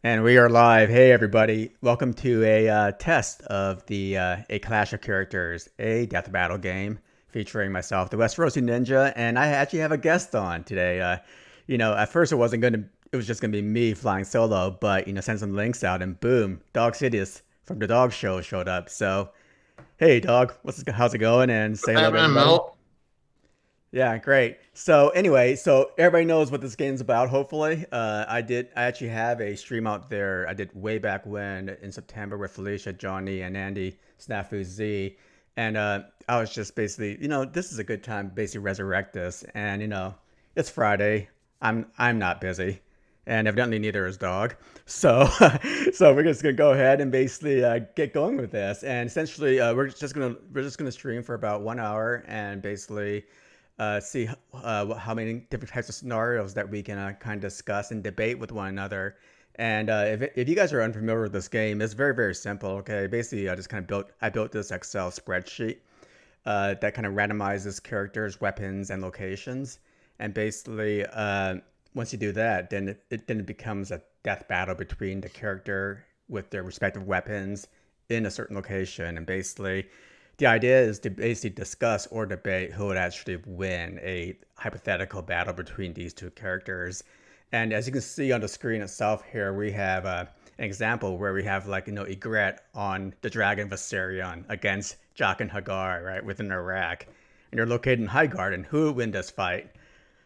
And we are live. Hey, everybody. Welcome to a test of the A Clash of Characters, a death battle game featuring myself, the Westerosi Ninja, and I actually have a guest on today. At first it was just going to be me flying solo, but, send some links out and boom, Dog Sidious from the Dog Show showed up. So, hey, Dog, how's it going? And say What's hello to happening, everybody. Mel? Yeah, great. So anyway, so everybody knows what this game's about, hopefully. I actually have a stream out there I did way back when in September with Felicia, Johnny, and Andy, Snafu Z. And I was just basically, this is a good time to basically resurrect this. And, it's Friday. I'm not busy. And evidently neither is Dog. So so we're just gonna go ahead and basically get going with this. And essentially we're just gonna stream for about 1 hour and basically see how many different types of scenarios that we can kind of discuss and debate with one another. And if you guys are unfamiliar with this game, it's very, very simple. Okay, basically, I built this Excel spreadsheet that kind of randomizes characters, weapons, and locations. And basically, once you do that, then it becomes a death battle between the character with their respective weapons in a certain location. And basically, the idea is to basically discuss or debate who would actually win a hypothetical battle between these two characters. And as you can see on the screen itself here, we have an example where we have Ygritte on the Dragon Viserion against Jaqen Hagar, right, within Iraq. And they're located in Highgarden. Who would win this fight?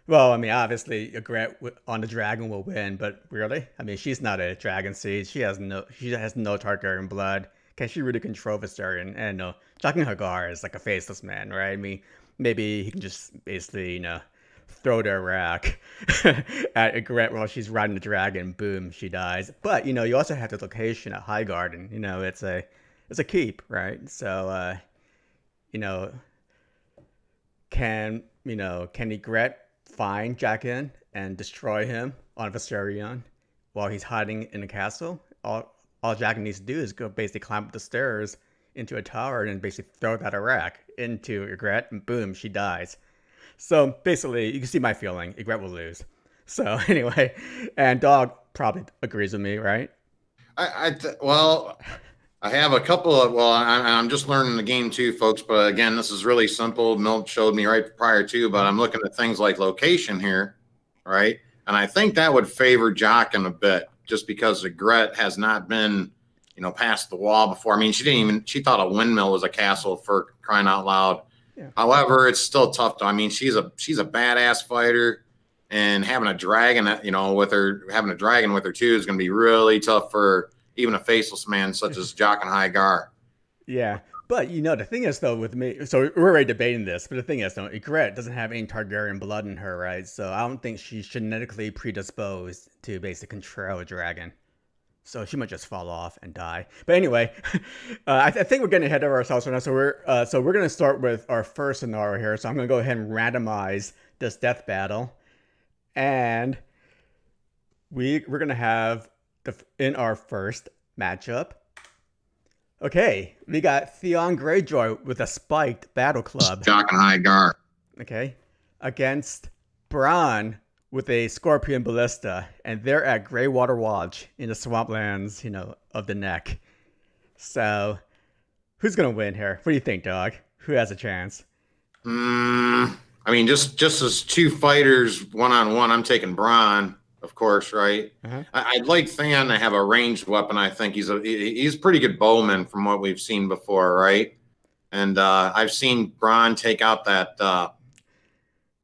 Well, I mean, obviously, Ygritte on the dragon will win, but really? I mean, she's not a dragon seed. She has no Targaryen blood. Can she really control Viserion? And no, Jaqen Hagar is like a faceless man, right? I mean, maybe he can just basically, throw the rack at Ygritte while she's riding the dragon. Boom, she dies. But you also have the location at Highgarden. It's a keep, right? So, you know, can Ygritte find Jaqen and destroy him on Viserion while he's hiding in the castle? All Jaqen needs to do is go basically climb up the stairs into a tower and basically throw that Iraq into Ygritte, and boom, she dies. So basically, you can see my feeling. Ygritte will lose. So anyway, and Dog probably agrees with me, right? Well, I have a couple of. Well, I'm just learning the game too, folks. But again, this is really simple. Milt showed me right prior to, but I'm looking at things like location here, right? And I think that would favor Jaqen a bit, just because Ygritte has not been, past the wall before. I mean, she thought a windmill was a castle, for crying out loud. Yeah. However, it's still tough though. I mean, she's a badass fighter, and having a dragon, having a dragon with her too is going to be really tough for even a faceless man such as Jaqen Hagar. Yeah. But the thing is though with me, so we're already debating this, but the thing is though, Ygritte doesn't have any Targaryen blood in her, right? So I don't think she's genetically predisposed to basically control a dragon. So she might just fall off and die. But anyway, I think we're getting ahead of ourselves right now. So we're gonna start with our first scenario here. So I'm gonna go ahead and randomize this death battle, and we're gonna have in our first matchup. Okay, we got Theon Greyjoy with a spiked battle club. Jaqen Hagar. Okay, against Bronn with a scorpion ballista, and they're at Greywater Watch in the swamplands, of the Neck. So, who's gonna win here? What do you think, Dog? Who has a chance? I mean, just as two fighters one on one, I'm taking Bronn, of course, right? I'd like Theon to have a ranged weapon. I think he's a pretty good bowman from what we've seen before, right? And I've seen Bronn take out that.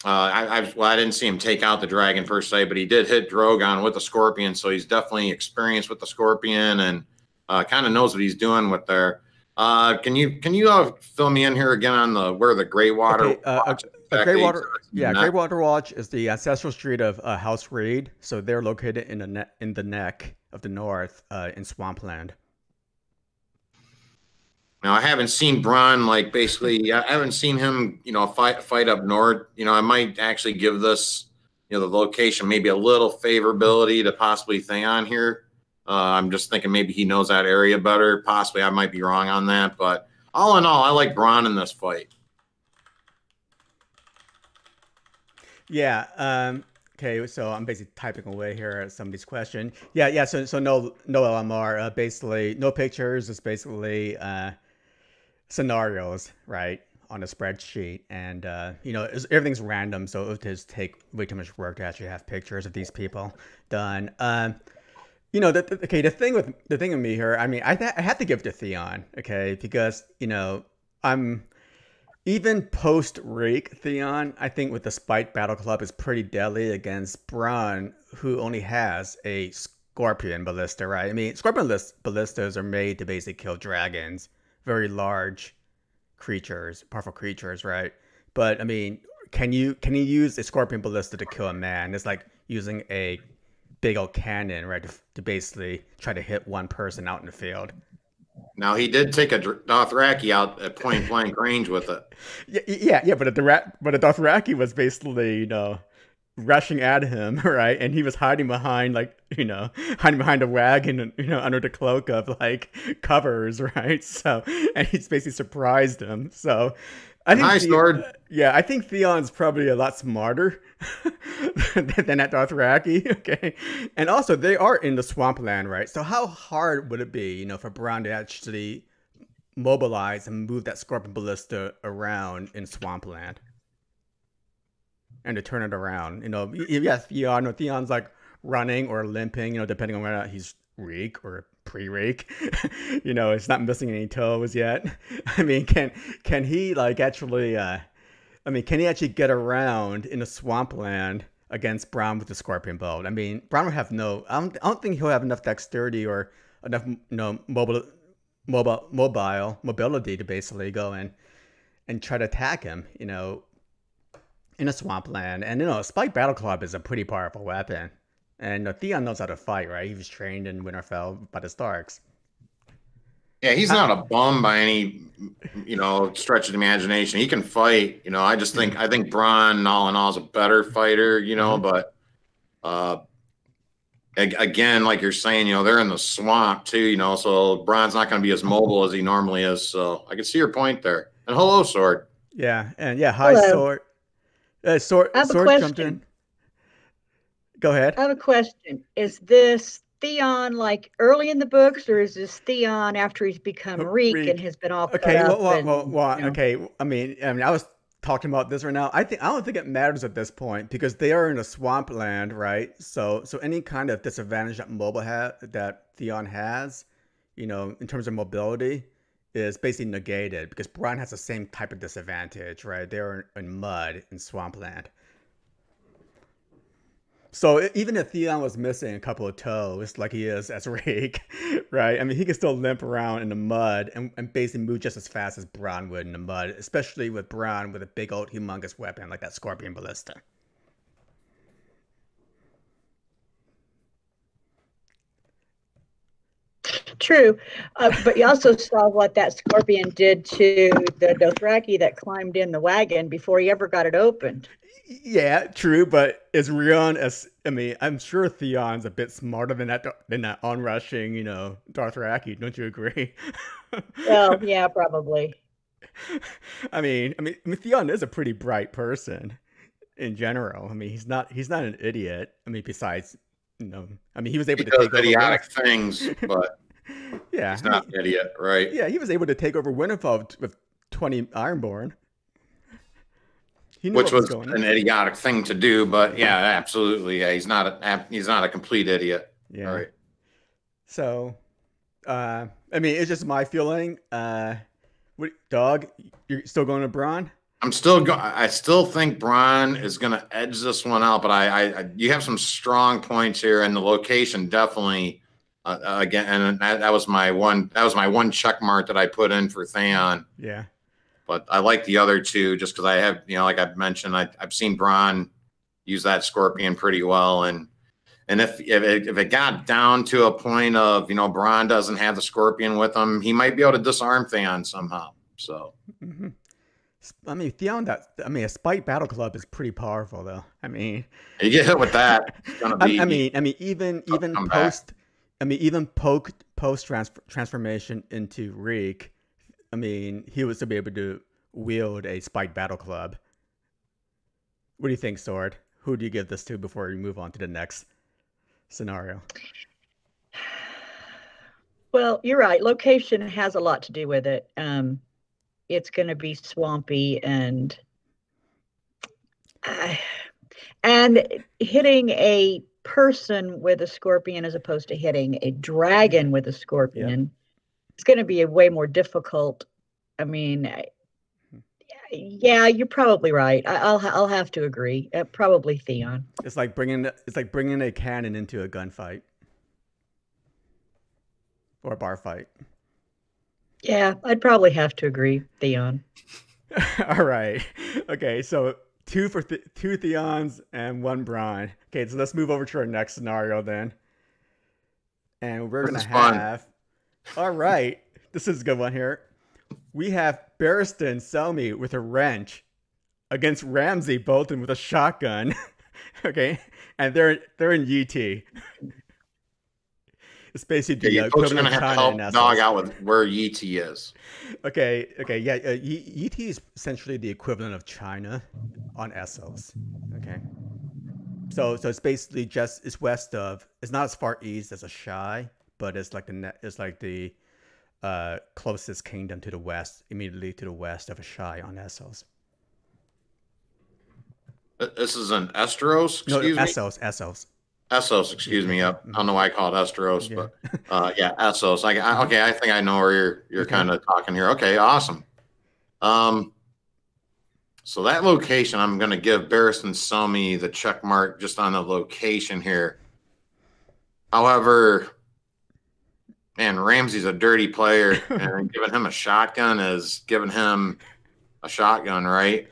I didn't see him take out the dragon per se, but he did hit Drogon with the scorpion, so he's definitely experienced with the scorpion and kind of knows what he's doing with there. Can you fill me in here again on where the Greywater? Okay, Greywater Watch is the ancestral street of House Reed, so they're located in the neck of the north in Swampland. Now, I haven't seen Bronn, I haven't seen him, fight up north. I might actually give this, the location maybe a little favorability to possibly Theon here. I'm just thinking maybe he knows that area better. Possibly I might be wrong on that. But all in all, I like Bronn in this fight. Yeah, Okay, so I'm basically typing away here at some of these questions. Yeah, yeah. So no LMR. Basically, no pictures. It's basically scenarios, right, on a spreadsheet, and everything's random, so it would just take way too much work to actually have pictures of these people done. Okay, the thing with me here, I mean, I have to give it to Theon, okay, because I'm even post Rake Theon, I think with the Spike Battle Club is pretty deadly against Braun, who only has a Scorpion Ballista, right? I mean, Scorpion Ballistas are made to basically kill dragons, very large creatures, powerful creatures, right? But I mean, can you use a Scorpion Ballista to kill a man? It's like using a big old cannon, right, to basically try to hit one person out in the field. Now he did take a Dothraki out at point blank range with it. Yeah, but the Dothraki was basically, rushing at him, right? And he was hiding behind hiding behind a wagon, under the cloak of like covers, right? So, and he's basically surprised him. So, Sword. Yeah, I think Theon's probably a lot smarter than that Dothraki. Okay, and also they are in the swampland, right? So how hard would it be, for Bronn to actually mobilize and move that Scorpion Ballista around in swampland and to turn it around? Yes, Theon's like running or limping, depending on whether he's Reek or pre-Rake. It's not missing any toes yet. I mean, can he actually can he actually get around in a swampland against Bronn with the Scorpion Bolt? I mean, Bronn would have I don't think he'll have enough dexterity or enough mobility to basically go in and try to attack him, in a swampland. And a Spike Battle Club is a pretty powerful weapon. And Theon knows how to fight, right? He was trained in Winterfell by the Starks. Yeah, he's not a bum by any, stretch of the imagination. He can fight. I think Bronn, all in all, is a better fighter. But again, like you're saying, they're in the swamp too. So Bronn's not going to be as mobile as he normally is. So I can see your point there. And hello, Sword. Yeah, and yeah, hi, Sword. Sword jumped in. Go ahead. I have a question. Is this Theon like early in the books, or is this Theon after he's become Reek and has been all okay? Okay. I mean, I was talking about this right now. I don't think it matters at this point because they are in a swampland, right? So any kind of disadvantage that Theon has, in terms of mobility, is basically negated because Bronn has the same type of disadvantage, right? They're in mud in swampland. So even if Theon was missing a couple of toes, like he is as Rake, right? I mean, he can still limp around in the mud and basically move just as fast as Bronn would in the mud, especially with Bronn with a big old humongous weapon like that Scorpion Ballista. True, but you also saw what that Scorpion did to the Dothraki that climbed in the wagon before he ever got it opened. Yeah, true, but is Rion I'm sure Theon's a bit smarter than that onrushing, Dothraki. Don't you agree? Well, yeah, probably. I mean, Theon is a pretty bright person in general. I mean, he's not an idiot. I mean, besides, he was able to take over idiotic things, but yeah, he's not an idiot, right? Yeah, he was able to take over Winterfell with 20 Ironborn. Which was an idiotic thing to do, but yeah, absolutely. Yeah, he's not a complete idiot. Yeah. All right. So, it's just my feeling. Dawg, you're still going to Bronn? I still think Bronn is going to edge this one out, but you have some strong points here, and the location definitely. Again, and that was my one check mark that I put in for Theon. Yeah. But I like the other two just because I have, like I've mentioned, I've seen Bronn use that Scorpion pretty well. And if it got down to a point of, Bronn doesn't have the Scorpion with him, he might be able to disarm Theon somehow. So, Theon, a Spike Battle Club is pretty powerful, though. You get hit with that. It's gonna be, even post transformation into Reek. He was to be able to wield a Spike Battle Club. What do you think, Sword? who do you give this to before we move on to the next scenario? Well, you're right. Location has a lot to do with it. It's going to be swampy and hitting a person with a scorpion as opposed to hitting a dragon with a scorpion, it's going to be a way more difficult. I mean, yeah, you're probably right. I'll have to agree. Probably Theon. It's like bringing a cannon into a gunfight or a bar fight. Yeah, I'd probably have to agree, Theon. All right. Okay, so two Theons and one Bronn. Okay, so let's move over to our next scenario then. And we're going to have... All right. This is a good one here. We have Barristan Selmy with a wrench against Ramsay Bolton with a shotgun. Okay? And they're in UT. It's basically the folks are going to have to help Dawg out with where UT is. Okay, yeah. UT is essentially the equivalent of China on Essos. Okay, so it's basically it's west of. It's not as far east as Ashai, but it's like the closest kingdom to the west, immediately to the west of Ashai on Essos. This is an Esteros. Excuse me. Essos. Essos, excuse me. Yep. I don't know why I call it Esteros, but yeah, Essos. Okay, I think I know where you're kind of talking here. Okay, awesome. So that location, I'm going to give Barristan Selmy the check mark just on the location here. However, man, Ramsay's a dirty player, and giving him a shotgun is giving him a shotgun, right?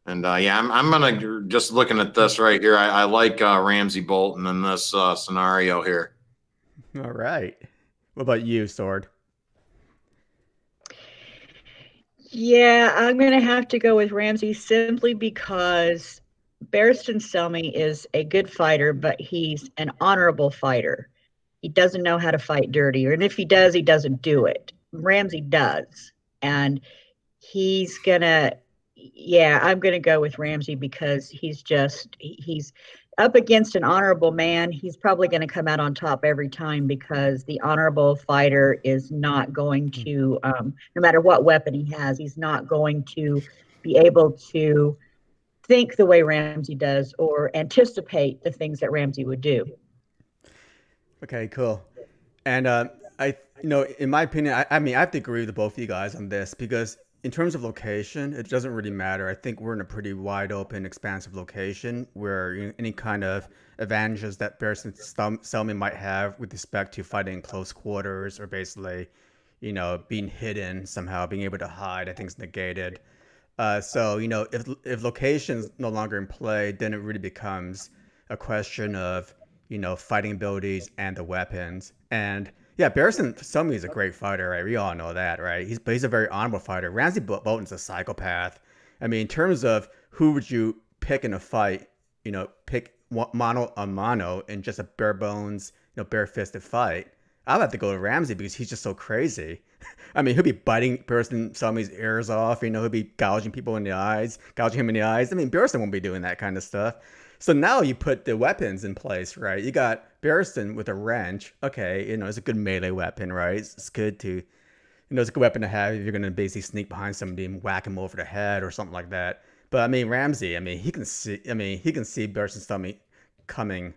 And yeah, I'm gonna just looking at this right here. I like Ramsay Bolton in this scenario here. All right. What about you, Sword? Yeah, I'm gonna have to go with Ramsay simply because Barristan Selmy is a good fighter, but he's an honorable fighter. He doesn't know how to fight dirty, and if he does, he doesn't do it. Ramsay does, and he's gonna. Yeah, I'm going to go with Ramsay because he's up against an honorable man. He's probably going to come out on top every time because the honorable fighter is not going to, no matter what weapon he has, he's not going to be able to think the way Ramsay does or anticipate the things that Ramsay would do. Okay, cool. And in my opinion, I mean, I have to agree with both of you guys on this because in terms of location, it doesn't really matter. I think we're in a pretty wide open, expansive location where any kind of advantages that Barristan Selmy might have with respect to fighting in close quarters or basically, being hidden somehow, being able to hide, I think is negated. So, if location's no longer in play, then it really becomes a question of, fighting abilities and the weapons. And yeah, Barristan Selmy is a great fighter, right? We all know that, right? He's a very honorable fighter. Ramsay Bolton's a psychopath. I mean, in terms of who would you pick in a fight, pick mano a mano in just a bare bones, bare-fisted fight, I'd have to go to Ramsay because he's just so crazy. I mean, he'll be biting Barristan Selmy's ears off, he'll be gouging him in the eyes. I mean, Barristan won't be doing that kind of stuff. So now you put the weapons in place, right? You got Barristan with a wrench. Okay, it's a good melee weapon, right? It's good to, it's a good weapon to have if you're going to basically sneak behind somebody and whack him over the head or something like that. But I mean, Ramsay, he can see Barristan Selmy coming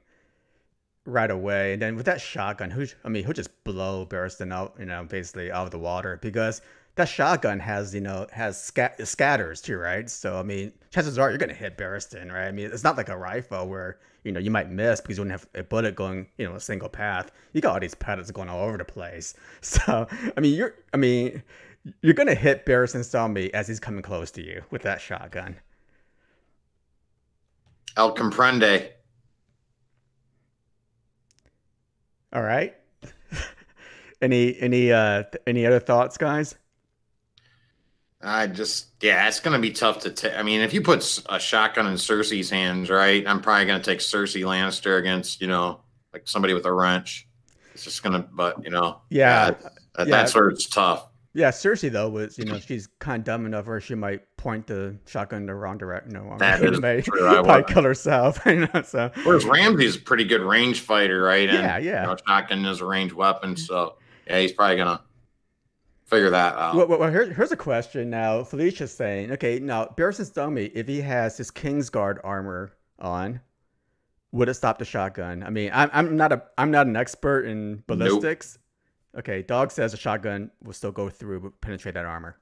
right away. And then with that shotgun, he'll just blow Barristan out, basically out of the water because that shotgun has scatters too, right? So I mean, chances are you're gonna hit Barristan, right? I mean, it's not like a rifle where you might miss because you don't have a bullet going a single path. You got all these pellets going all over the place. So I mean, you're gonna hit Barristan Selmy as he's coming close to you with that shotgun. El comprende. All right. Any other thoughts, guys? It's going to be tough to take. I mean, if you put a shotgun in Cersei's hands, right, I'm probably going to take Cersei Lannister against, like somebody with a wrench. It's just going to, but, yeah, that's where it's tough. Yeah, Cersei though was, she's kind of dumb enough where she might point the shotgun in the wrong direction. That She is may true. I probably wasn't. kill herself. So Whereas Ramsey's a pretty good range fighter, right? And yeah. shotgun is a range weapon, so yeah, he's probably gonna figure that out. Well, here's a question now. Felicia's saying, okay, now Barristan Stomey, if he has his Kingsguard armor on, would it stop the shotgun? I mean, I'm not an expert in ballistics. Nope. Okay, Dawg says a shotgun will still go through, penetrate that armor.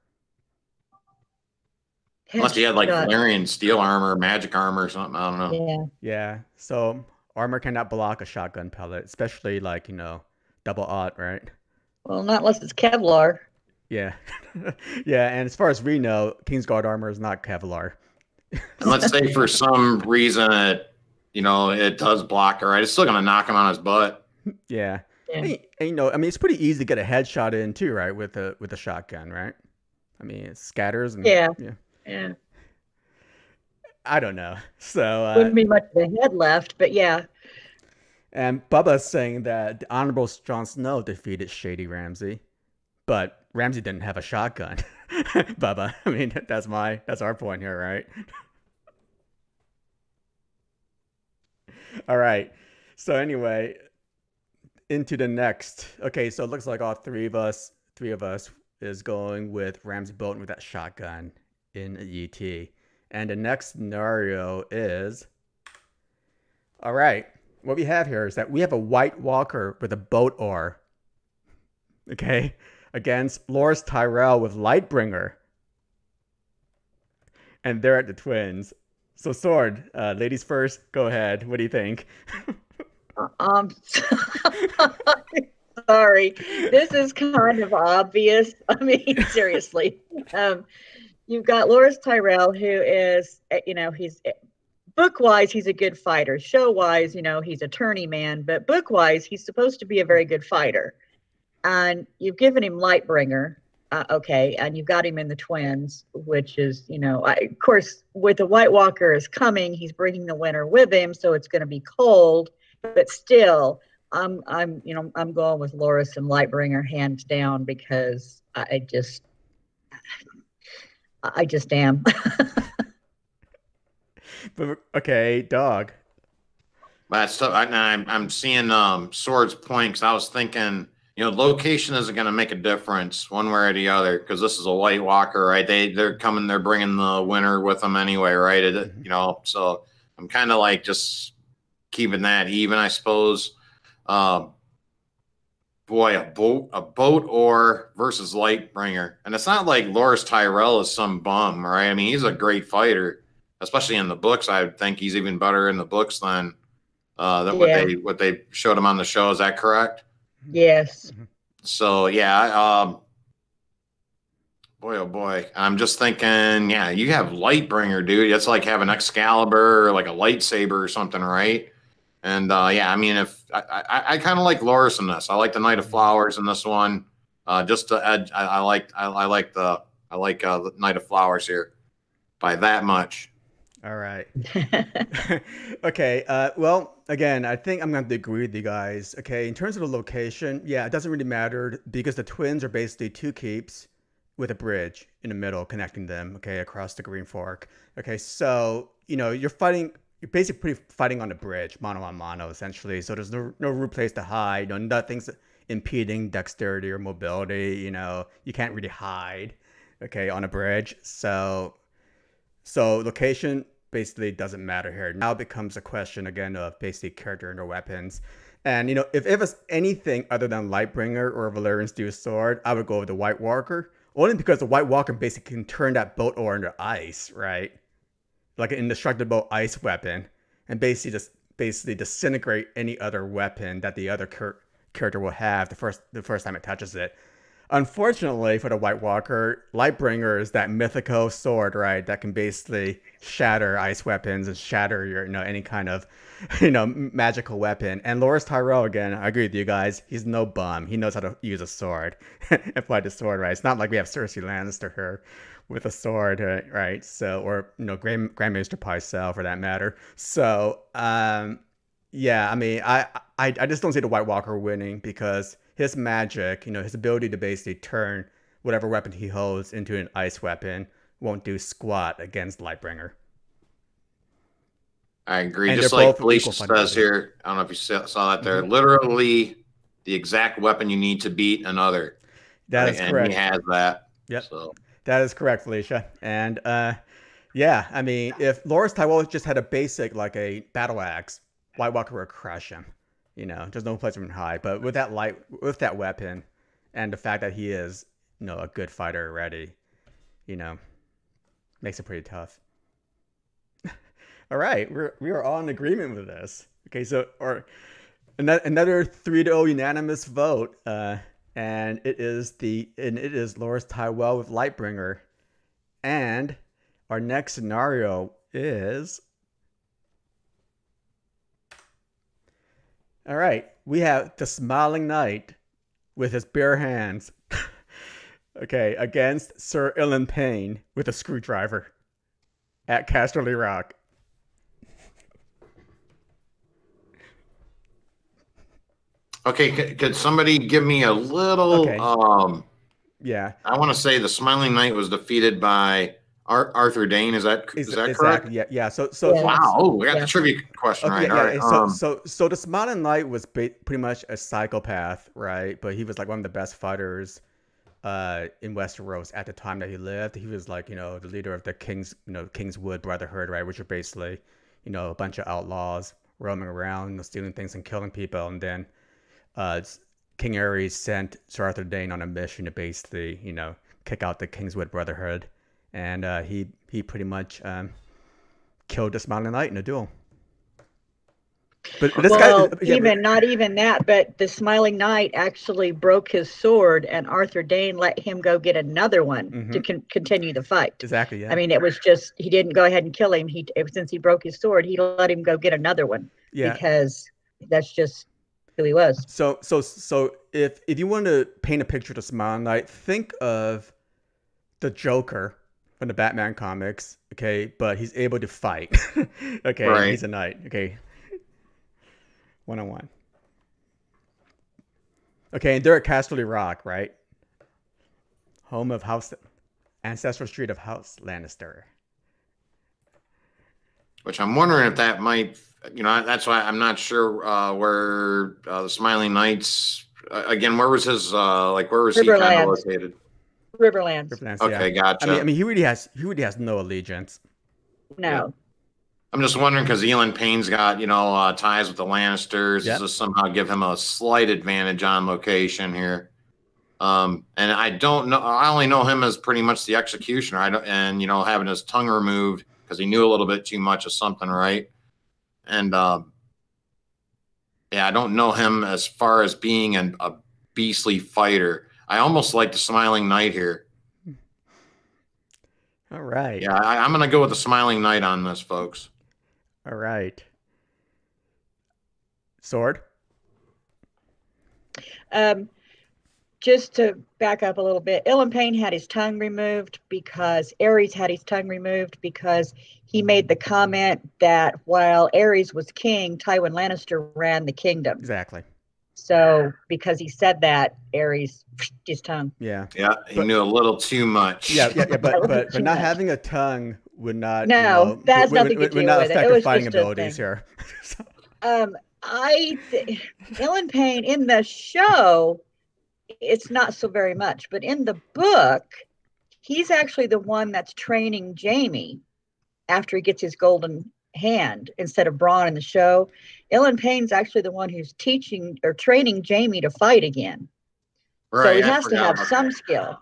Unless he had like Valerian steel armor, magic armor, or something. I don't know. Yeah. So armor cannot block a shotgun pellet, especially like double aught, right? Well, not unless it's Kevlar. Yeah, yeah. And as far as we know, Kingsguard armor is not Kevlar. And let's say for some reason it does block it, right? It's still gonna knock him on his butt. Yeah. And, I mean, it's pretty easy to get a headshot in too, right? With a shotgun, right? I mean, it scatters and yeah. I don't know. So wouldn't be much of a head left, but yeah. And Bubba's saying that the Honorable Jon Snow defeated Shady Ramsay, but Ramsay didn't have a shotgun. Bubba, I mean, that's our point here, right? All right. So anyway, into the next. Okay, so it looks like all three of us is going with Ramsay Bolton with that shotgun in ET. And the next scenario is, all right, what we have here is that we have a White Walker with a boat oar, okay, against Loras Tyrell with Lightbringer. And they're at the twins. So Sword, ladies first, go ahead. What do you think? Sorry, this is kind of obvious. I mean, seriously. You've got Loras Tyrell, who is, he's book-wise, he's a good fighter. Show-wise, he's a tourney man, but book-wise, he's supposed to be a very good fighter. And you've given him Lightbringer, okay, and you've got him in the twins, which is, of course, with the White Walker is coming, he's bringing the winter with him, so it's going to be cold, but still, I'm going with Loras and Lightbringer hands down because I just am. But okay, Dawg. But I'm seeing Sword's point, because I was thinking, location isn't going to make a difference one way or the other, because this is a White Walker, right? They're bringing the winner with them anyway, right? So I'm kind of like just keeping that even, I suppose. Boy, a boat oar versus Lightbringer, and it's not like Loras Tyrell is some bum, right? I mean, he's a great fighter, especially in the books. I think he's even better in the books than what they showed him on the show. Is that correct? Yes. So yeah, boy, oh boy, I'm just thinking, yeah, you have Lightbringer, dude. It's like having Excalibur or like a lightsaber or something, right? And yeah, I mean, if I kind of like Loras in this, I like the Knight of Flowers in this one. Just to edge, I like the Knight of Flowers here by that much. All right. Okay. Well, again, I think I'm going to agree with you guys. Okay. In terms of the location, yeah, it doesn't really matter because the twins are basically two keeps with a bridge in the middle connecting them. Okay, across the Green Fork. Okay, so you're fighting. You're basically fighting on the bridge, mano a mano, essentially. So there's no real place to hide. Nothing's impeding dexterity or mobility. You can't really hide, okay, on a bridge. So location basically doesn't matter here. Now it becomes a question again of basically character and their weapons. And if it was anything other than Lightbringer or Valerian Steel Sword, I would go with the White Walker. Only because the White Walker basically can turn that boat oar into ice, right? Like an indestructible ice weapon, and basically disintegrate any other weapon that the other character will have the first time it touches it. Unfortunately for the White Walker, Lightbringer is that mythical sword, right? That can basically shatter ice weapons and shatter your any kind of magical weapon. And Loras Tyrell, again, I agree with you guys. He's no bum. He knows how to use a sword and fight the sword, right? It's not like we have Cersei Lannister here with a sword, right? So, or Grand Maester Pycelle for that matter. So, yeah, I mean, I just don't see the White Walker winning because his magic, his ability to basically turn whatever weapon he holds into an ice weapon won't do squat against Lightbringer. I agree. And Just they're like both Felicia equal says fundamentals. here, I don't know if you saw that there. Literally, the exact weapon you need to beat another. That is and correct. he has that. Yep. So That is correct, Felicia. And yeah, I mean, if Loras Tyrell just had a basic like a battle axe, White Walker would crush him. You know, there's no place for him to hide. But with that weapon, and the fact that he is, you know, a good fighter already, you know, makes it pretty tough. All right, we are all in agreement with this. Okay, so another 3-0 unanimous vote, and it is Loras Tyrell with Lightbringer, and our next scenario is, all right, we have the Smiling Knight with his bare hands, okay, against Sir Ilan Payne with a screwdriver at Casterly Rock. okay, could somebody give me a little? Okay. Yeah, I want to say the Smiling Knight was defeated by Arthur Dane. Is that exactly. correct? Yeah. So Wow. Oh, we got the trivia question right. All right. So the Smiling Knight was pretty much a psychopath, right? But he was like one of the best fighters in Westeros at the time that he lived. He was like, you know, the leader of the Kingswood Brotherhood, right? Which are basically, you know, a bunch of outlaws roaming around, you know, stealing things and killing people. And then King Aerys sent Sir Arthur Dane on a mission to basically, you know, kick out the Kingswood Brotherhood. And he pretty much killed the Smiling Knight in a duel. But this not even that, but the Smiling Knight actually broke his sword, and Arthur Dane let him go get another one to continue the fight. Exactly. Yeah. I mean, it was just, he didn't go ahead and kill him. Since he broke his sword, he let him go get another one. Yeah. Because that's just who he was. So if you want to paint a picture of the Smiling Knight, think of the Joker from the Batman comics, okay, but he's able to fight. Okay, right. He's a knight. Okay, 1-on-1. Okay, and they're at Casterly Rock, right? Home of Ancestral Street of House Lannister. Which I'm wondering if that might, you know, that's why I'm not sure where the Smiling Knights, again, where was his, where was he kind of located? Riverlands. Okay, yeah. Gotcha. I mean, he really has no allegiance. No. Yeah. I'm just wondering because Ilan Payne's got, you know, ties with the Lannisters. Yep. Does this somehow give him a slight advantage on location here? And I don't know. I only know him as pretty much the executioner. And you know, having his tongue removed because he knew a little bit too much of something, right? And yeah, I don't know him as far as being a beastly fighter. I almost like the Smiling Knight here. All right. Yeah, I'm going to go with the Smiling Knight on this, folks. All right. Sword? Just to back up a little bit, Ilan Payne had his tongue removed because Aerys had his tongue removed because he made the comment that while Aerys was king, Tywin Lannister ran the kingdom. Exactly. So because he said that, Aerys his tongue. Yeah. Yeah, he knew a little too much. Yeah, but not having a tongue would not. No, you know, that has nothing to do would not with affect it. It was fighting just abilities here. Ilan Payne in the show, it's not so very much, but in the book, he's actually the one that's training Jaime after he gets his golden hand instead of Bronn in the show. Ilan Payne's actually the one who's teaching or training Jaime to fight again. Right, so he has to have some skill.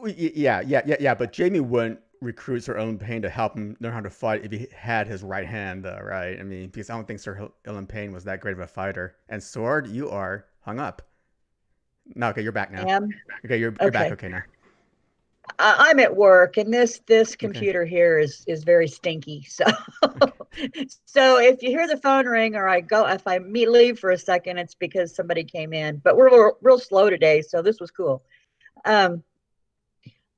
Yeah. But Jaime wouldn't recruit Sir Ilan Payne to help him learn how to fight if he had his right hand, though, right? I mean, because I don't think Sir Ilan Payne was that great of a fighter. And Sword, you are hung up. No, okay, you're back now. Okay, you're back. Okay, now. I'm at work, and this computer here is very stinky. So, so if you hear the phone ring or if I leave for a second, it's because somebody came in. But we're real slow today, so this was cool. I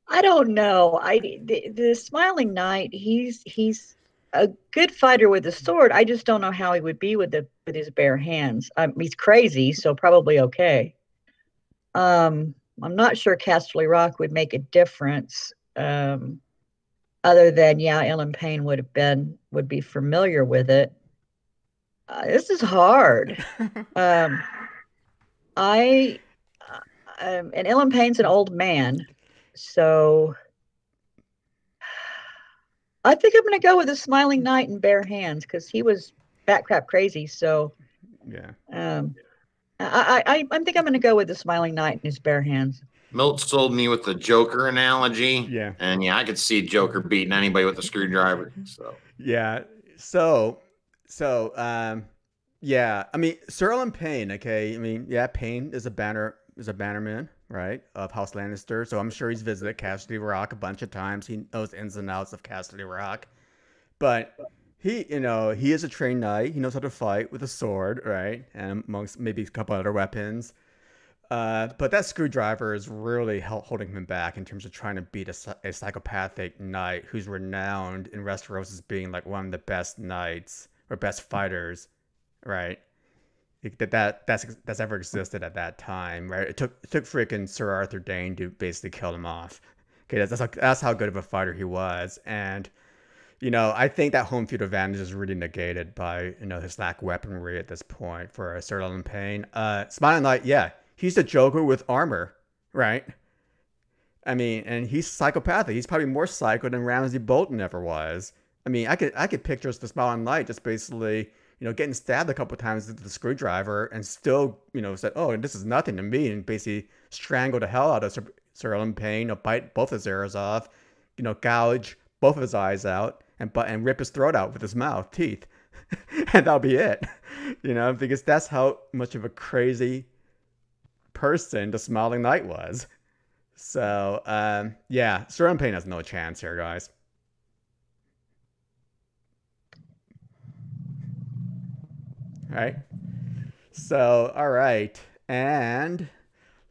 don't know. The Smiling Knight, he's a good fighter with a sword. I just don't know how he would be with his bare hands. He's crazy, so probably okay. I'm not sure Casterly Rock would make a difference. Other than, yeah, Ellen Payne would be familiar with it. This is hard. I and Ellen Payne's an old man, so I think I'm going to go with a Smiling Knight in bare hands because he was bat crap crazy. So Yeah. I think I'm going to go with the Smiling Knight in his bare hands. Milt sold me with the Joker analogy. Yeah. And yeah, I could see Joker beating anybody with a screwdriver. So Yeah. Yeah. I mean, Sir Ellen Payne. Okay. I mean, yeah, Payne is a bannerman, right, of House Lannister. So I'm sure he's visited Casterly Rock a bunch of times. He knows ins and outs of Casterly Rock. But he is a trained knight. He knows how to fight with a sword, right, and amongst maybe a couple other weapons. But that screwdriver is really holding him back in terms of trying to beat a psychopathic knight who's renowned in Westeros as being like one of the best knights or best fighters, right? That's ever existed at that time, right? It took freaking Sir Arthur Dayne to basically kill him off. Okay, that's how good of a fighter he was, and I think that home field advantage is really negated by his lack of weaponry at this point for Sir Ellen Payne. Smiling Knight, yeah. He's the Joker with armor, right? I mean, and he's psychopathic. He's probably more psycho than Ramsay Bolton ever was. I mean, I could picture the Smiling Knight just basically, getting stabbed a couple of times with the screwdriver and still, said, "Oh, this is nothing to me," and basically strangle the hell out of Sir Ellen Payne, bite both his ears off, gouge both of his eyes out, and rip his throat out with his teeth, and that'll be it. Because that's how much of a crazy person the Smiling Knight was. So yeah, Sir Ellen Payne has no chance here, guys. All right. So all right, and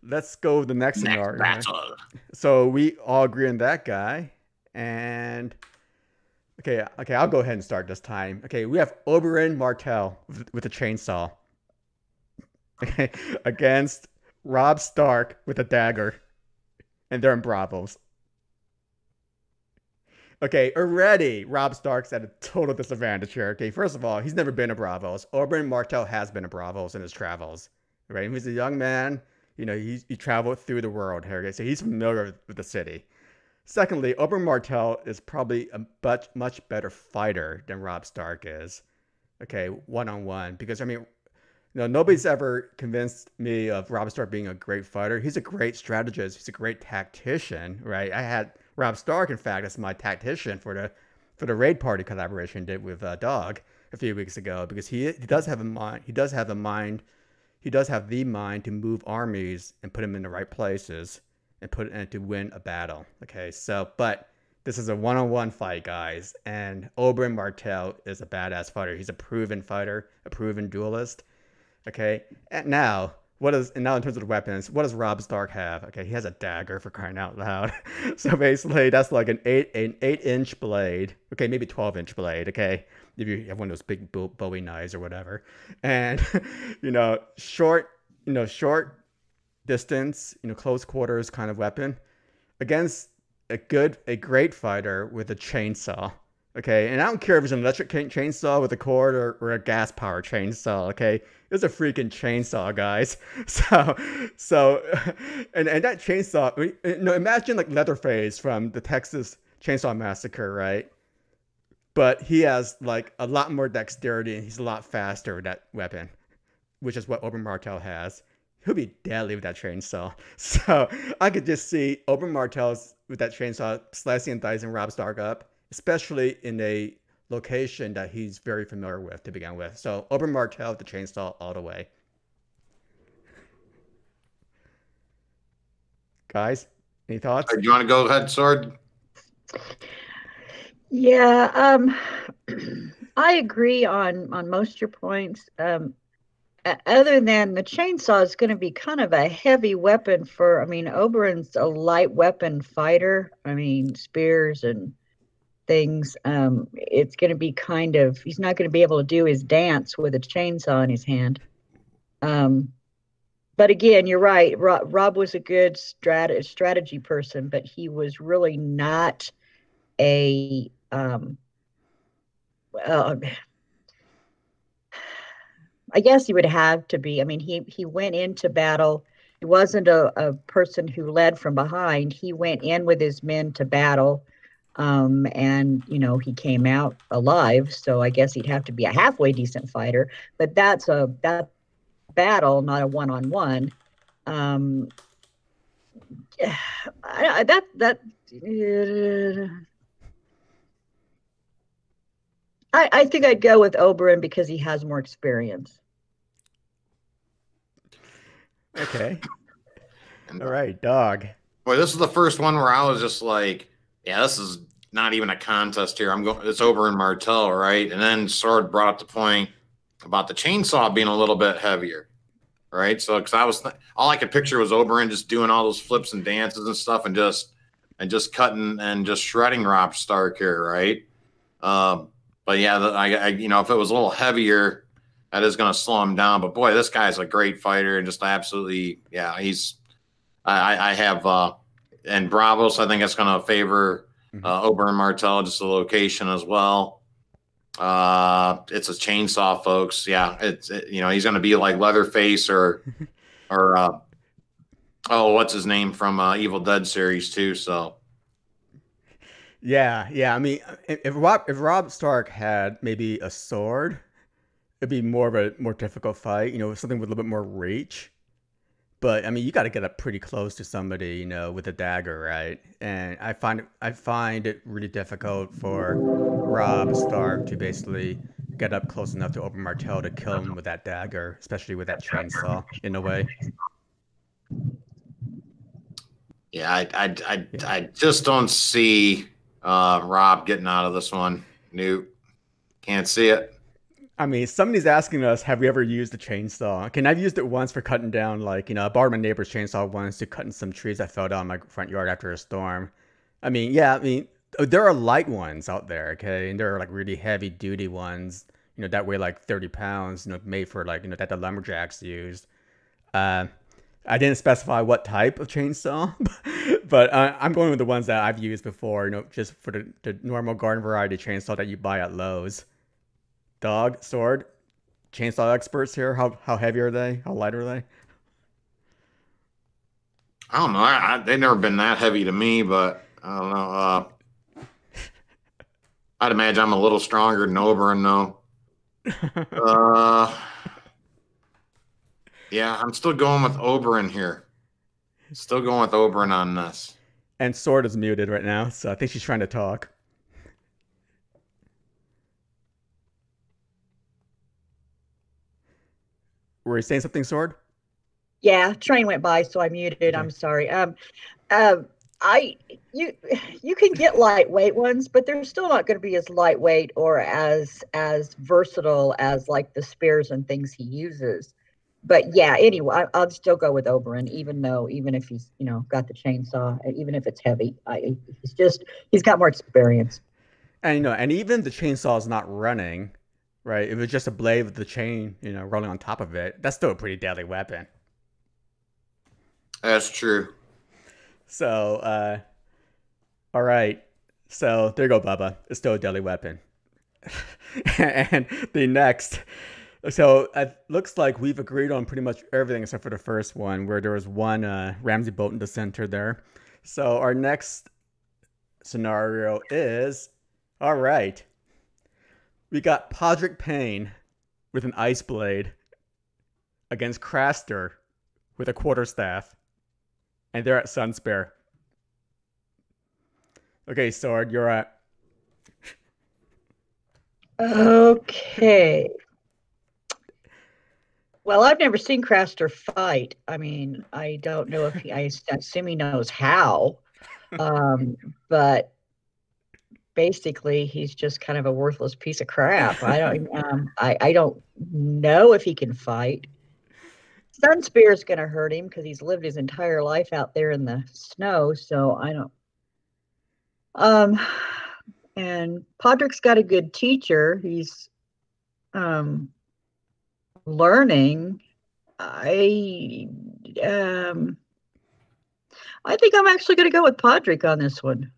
let's go with the next scenario. battle. So we all agree on that guy, and okay, I'll go ahead and start this time. Okay, we have Oberyn Martell with a chainsaw. Okay, against Robb Stark with a dagger, and they're in Bravos. Okay, already Robb Stark's at a total disadvantage here. Okay, first of all, he's never been to Bravos. Oberyn Martell has been to Bravos in his travels. Right, he's a young man. He traveled through the world here. Okay, so he's familiar with the city. Secondly, Oberyn Martell is probably a much better fighter than Robb Stark is. Okay, one-on-one, because I mean, nobody's ever convinced me of Robb Stark being a great fighter. He's a great strategist. He's a great tactician, right? I had Robb Stark, in fact, as my tactician for the raid party collaboration did with Dawg a few weeks ago, because he does have a mind. He does have a mind. He does have the mind to move armies and put them in the right places and to win a battle. Okay, so but this is a one-on-one fight, guys, and Oberyn Martell is a badass fighter. He's a proven fighter, a proven duelist. Okay, and now in terms of the weapons, what does Robb Stark have? Okay, he has a dagger, for crying out loud. So basically, that's like an 8-inch blade. Okay, maybe 12-inch blade. Okay, if you have one of those big Bowie knives or whatever, and short distance, close quarters kind of weapon against a great fighter with a chainsaw. Okay, and I don't care if it's an electric chainsaw with a cord or a gas power chainsaw. Okay, it's a freaking chainsaw, guys. So, and that chainsaw. Imagine like Leatherface from the Texas Chainsaw Massacre, right? But he has like a lot more dexterity and he's a lot faster with that weapon, which is what Oberyn Martell has. He'll be deadly with that chainsaw. So I could just see Oberyn Martell with that chainsaw slicing and dicing Robb Stark up, especially in a location that he's very familiar with to begin with. So Oberyn Martell with the chainsaw all the way. Guys, any thoughts? Do you want to go ahead, Sword? Yeah, I agree on most of your points. Other than the chainsaw is going to be kind of a heavy weapon Oberyn's a light weapon fighter. I mean, spears and things. It's going to be he's not going to be able to do his dance with a chainsaw in his hand. But again, you're right. Rob was a good strategy person, but he was really not a uh, I guess he would have to be. I mean, he went into battle. He wasn't a person who led from behind. He went in with his men to battle, and he came out alive. So I guess he'd have to be a halfway decent fighter. But that battle, not a one-on-one. Um, that I think I'd go with Oberyn because he has more experience. Okay. All right, Dawg. Boy, this is the first one where I was just like, yeah, this is not even a contest here. It's Oberyn Martell, right? And then Sword brought up the point about the chainsaw being a little bit heavier, right? So, because all I could picture was Oberyn just doing all those flips and dances and stuff, and just cutting and just shredding Robb Stark here, right? But yeah, if it was a little heavier, that is going to slow him down. But boy, this guy's a great fighter and just absolutely, yeah, I have, and Bravos, I think it's going to favor Oberyn Martell, just the location as well. It's a chainsaw, folks. Yeah, he's going to be like Leatherface or what's his name from Evil Dead series too. So. Yeah. I mean, if Robb Stark had maybe a sword, it'd be more of a more difficult fight. Something with a little bit more reach. But I mean, you got to get up pretty close to somebody, with a dagger, right? And I find it really difficult for Robb Stark to basically get up close enough to Oberyn Martell to kill him with that dagger, especially with that chainsaw, in a way. Yeah, I just don't see Robb getting out of this one. Nope. Can't see it. I mean, somebody's asking us, have we ever used a chainsaw? Okay, and I've used it once for cutting down, I borrowed my neighbor's chainsaw once to cutting some trees that fell down in my front yard after a storm. I mean, there are light ones out there, okay? And there are, really heavy-duty ones, that weigh, 30 pounds, made for, that the lumberjacks used. I didn't specify what type of chainsaw, but I'm going with the ones that I've used before, just for the normal garden variety chainsaw that you buy at Lowe's. Dawg, Sword, chainsaw experts here. How heavy are they? How light are they? I don't know. They've never been that heavy to me, but I don't know. I'd imagine I'm a little stronger than Oberyn, though. Yeah, I'm still going with Oberyn here. Still going with Oberyn on this. And Sword is muted right now, so I think she's trying to talk. Were you saying something, Sword? Yeah, train went by, so I muted. Okay. I'm sorry. You can get lightweight ones, but they're still not going to be as lightweight or as versatile as the spears and things he uses. But yeah, anyway, I'll still go with Oberyn, even if he's got the chainsaw, even if it's heavy. He's got more experience. And and even the chainsaw is not running. Right, if it's just a blade with the chain, rolling on top of it, that's still a pretty deadly weapon. That's true. So, all right. So there you go, Bubba. It's still a deadly weapon. And the next, so it looks like we've agreed on pretty much everything except for the first one, where there was one Ramsay bolt in the center there. So our next scenario is, all right. We got Podrick Payne with an ice blade against Craster with a quarterstaff. And they're at Sunspear. Okay, Sword, you're at. Okay. Well, I've never seen Craster fight. I mean, I don't know if I assume he knows how. But basically he's just kind of a worthless piece of crap. I don't know if he can fight. Sunspear is going to hurt him because he's lived his entire life out there in the snow. So I don't. And Podrick's got a good teacher. He's learning. I think I'm actually going to go with Podrick on this one.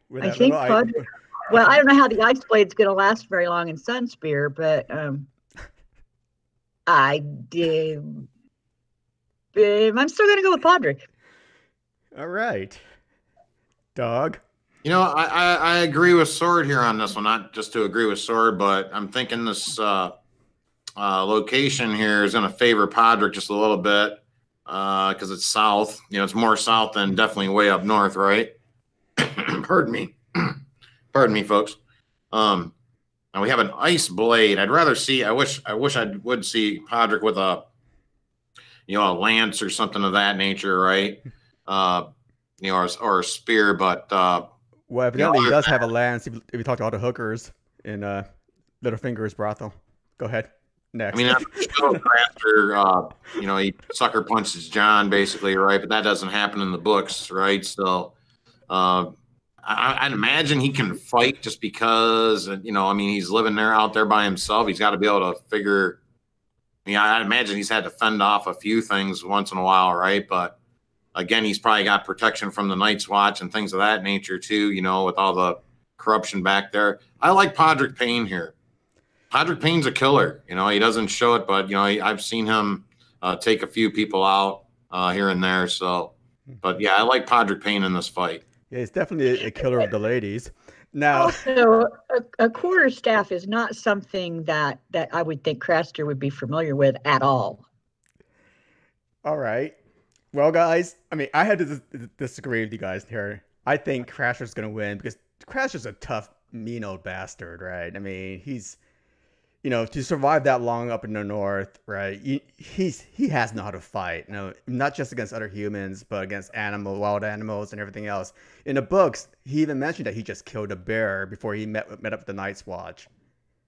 With I that think little Podrick. Well, I don't know how the Ice Blade's going to last very long in Sunspear, but I did. I'm still going to go with Podrick. All right. Dog. You know, I agree with Sword here on this one. Not just to agree with Sword, but I'm thinking this location here is going to favor Podrick just a little bit because it's south. You know, it's more south than definitely way up north, right? Pardon me. Pardon me, folks. And we have an Ice Blade. I'd rather see. I wish I would see Podrick with a, you know, a lance or something of that nature, right? You know, or a spear. But well, evidently he does have a lance. If you talk to all the hookers in Littlefinger's brothel. Go ahead. Next. I mean, I'm sure Craster, you know, he sucker punches John basically, right? But that doesn't happen in the books, right? So, I'd imagine he can fight just because, you know, I mean, he's living there out there by himself. He's got to be able to figure. I mean, I'd imagine he's had to fend off a few things once in a while, right? But again, he's probably got protection from the Night's Watch and things of that nature too, you know, with all the corruption back there. I like Podrick Payne here. Podrick Payne's a killer. You know, he doesn't show it, but, you know, I've seen him take a few people out here and there. So, but yeah, I like Podrick Payne in this fight. Yeah, he's definitely a killer of the ladies. Now, also, a quarterstaff is not something that I would think Craster would be familiar with at all. All right. Well, guys, I mean, I had to disagree with you guys here. I think Crasher's going to win because Crasher's a tough, mean old bastard, right? I mean, he's, you know, to survive that long up in the north, right? He has know how to fight. You know, not just against other humans, but against wild animals, and everything else. In the books, he even mentioned that he just killed a bear before he met up with the Night's Watch.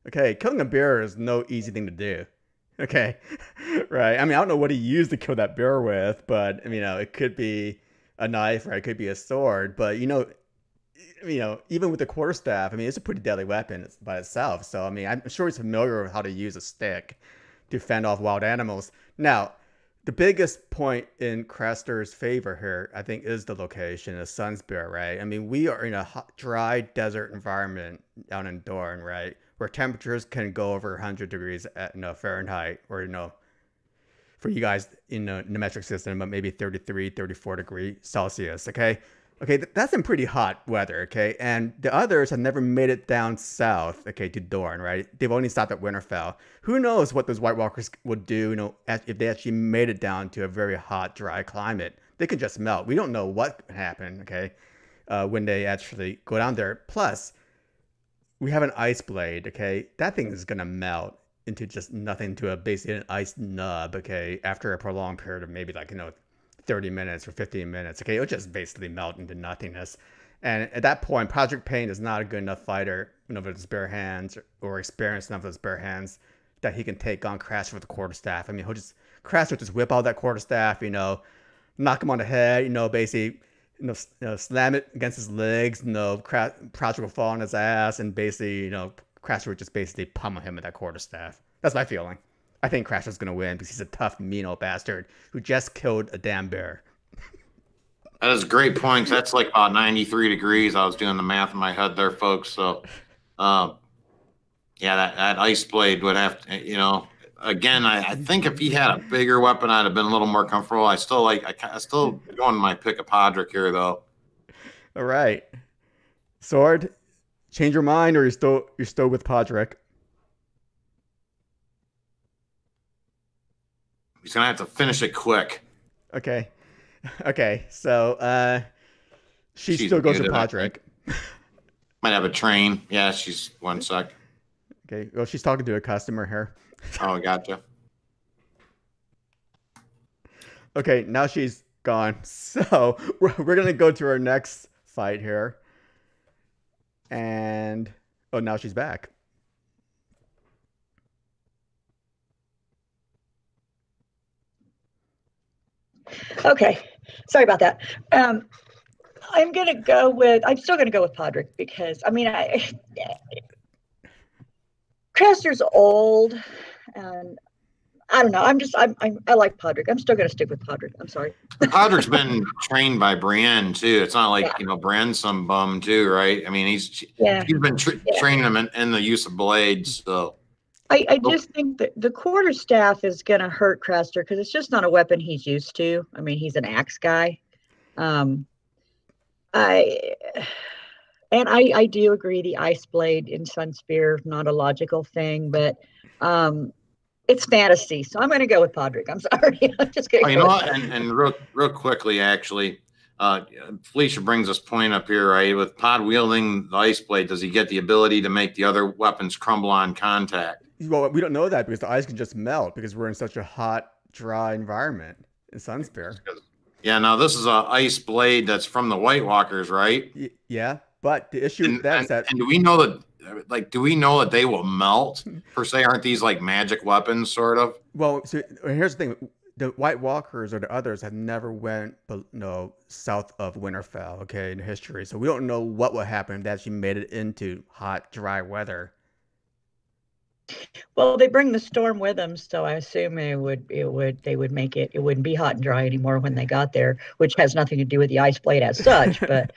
Okay, killing a bear is no easy thing to do. Okay, right? I mean, I don't know what he used to kill that bear with, but you know, it could be a knife or it could be a sword. But you know, even with the quarterstaff, I mean, it's a pretty deadly weapon by itself. So, I mean, I'm sure he's familiar with how to use a stick to fend off wild animals. Now, the biggest point in Craster's favor here, I think, is the location of Sunspear, right? I mean, we are in a hot, dry desert environment down in Dorne, right? Where temperatures can go over 100 degrees at, Fahrenheit, or, for you guys in the metric system, but maybe 33, 34 degrees Celsius, okay? Okay, that's some pretty hot weather, okay? And the others have never made it down south, okay, to Dorne, right? They've only stopped at Winterfell. Who knows what those White Walkers would do, if they actually made it down to a very hot, dry climate. They could just melt. We don't know what could happen, okay, when they actually go down there. Plus, we have an ice blade, okay? That thing is going to melt into just nothing, to basically an ice nub, okay, after a prolonged period of maybe 30 minutes or 15 minutes, okay? It'll just basically melt into nothingness. And at that point, Podrick Payne is not a good enough fighter, with his bare hands, or experienced enough with his bare hands, that he can take on Craster with the quarterstaff. I mean, Craster will just whip out that quarterstaff, knock him on the head, basically, slam it against his legs, Croucher will fall on his ass, and basically, Craster would just basically pummel him with that quarterstaff. That's my feeling. I think Crasher's going to win because he's a tough, mean old bastard who just killed a damn bear. That is a great point. That's like about 93 degrees. I was doing the math in my head there, folks. So, yeah, that ice blade would have to, again, I think if he had a bigger weapon, I'd have been a little more comfortable. I still going my pick of Podrick here, though. All right. Sword, change your mind, or you're still with Podrick? He's going to have to finish it quick. Okay. So, she still goes with Podrick. Might have a train. Yeah, she's one sec. Okay. Well, she's talking to a customer here. Oh, gotcha. Okay, now she's gone. So, we're going to go to our next fight here. And, now she's back. Okay, sorry about that. I'm still going to go with Podrick because, Craster's old, and I don't know. I like Podrick. I'm still going to stick with Podrick. I'm sorry. Podrick's been trained by Brienne too. It's not like Yeah. Brienne's some bum too, right? I mean, she's been training him in the use of blades. So I just think that the quarterstaff is going to hurt Craster because it's just not a weapon he's used to. I mean, he's an axe guy. I I do agree the ice blade in Sunspear not a logical thing, but it's fantasy, so I'm going to go with Podrick. I'm sorry, I'm just going to. You know what? And real quickly, actually, Felicia brings this point up here, right? With Pod wielding the ice blade, does he get the ability to make the other weapons crumble on contact? Well, we don't know that because the ice can just melt because we're in such a hot, dry environment in Sunspear. Yeah, now this is an ice blade that's from the White Walkers, right? Yeah, but the issue with that is that. And do we know that? Do we know that they will melt per se? Aren't these like magic weapons, sort of? Well, so here's the thing: the White Walkers or the others have never went, south of Winterfell. Okay, in history, so we don't know what would happen if they actually made it into hot, dry weather. Well, they bring the storm with them, so I assume they would make it. It wouldn't be hot and dry anymore when they got there, which has nothing to do with the ice blade as such. But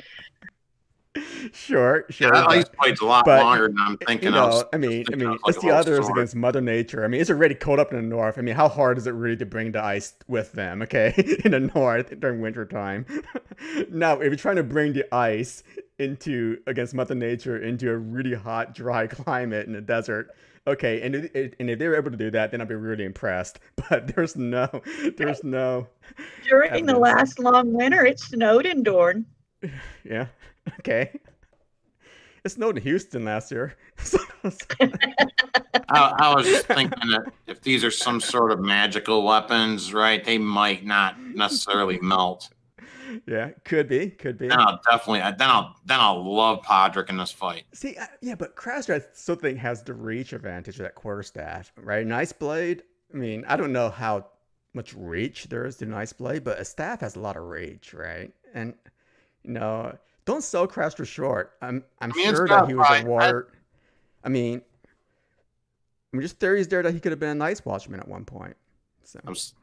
sure. Yeah, that ice blade's a lot longer than I'm thinking of. I mean, it's the others against Mother Nature. I mean, it's already cold up in the north. I mean, how hard is it really to bring the ice with them? Okay, in the north during winter time. Now, if you're trying to bring the ice against Mother Nature into a really hot, dry climate in the desert. Okay, and if they were able to do that, then I'd be really impressed. But there's no. During the last long winter, it snowed in Dorne. Yeah. Okay. It snowed in Houston last year. I was just thinking that if these are some sort of magical weapons, right, they might not necessarily melt. Yeah, could be. Then I'll definitely, then I'll love Podrick in this fight. See, yeah, but Craster, I still think has the reach advantage of that quarterstaff, right? Nice blade. I mean, I don't know how much reach there is to Nice blade, but a staff has a lot of reach, right? And don't sell Craster short. I'm sure that he was a water. I mean, just theories there that he could have been a Night Watchman at one point. So I was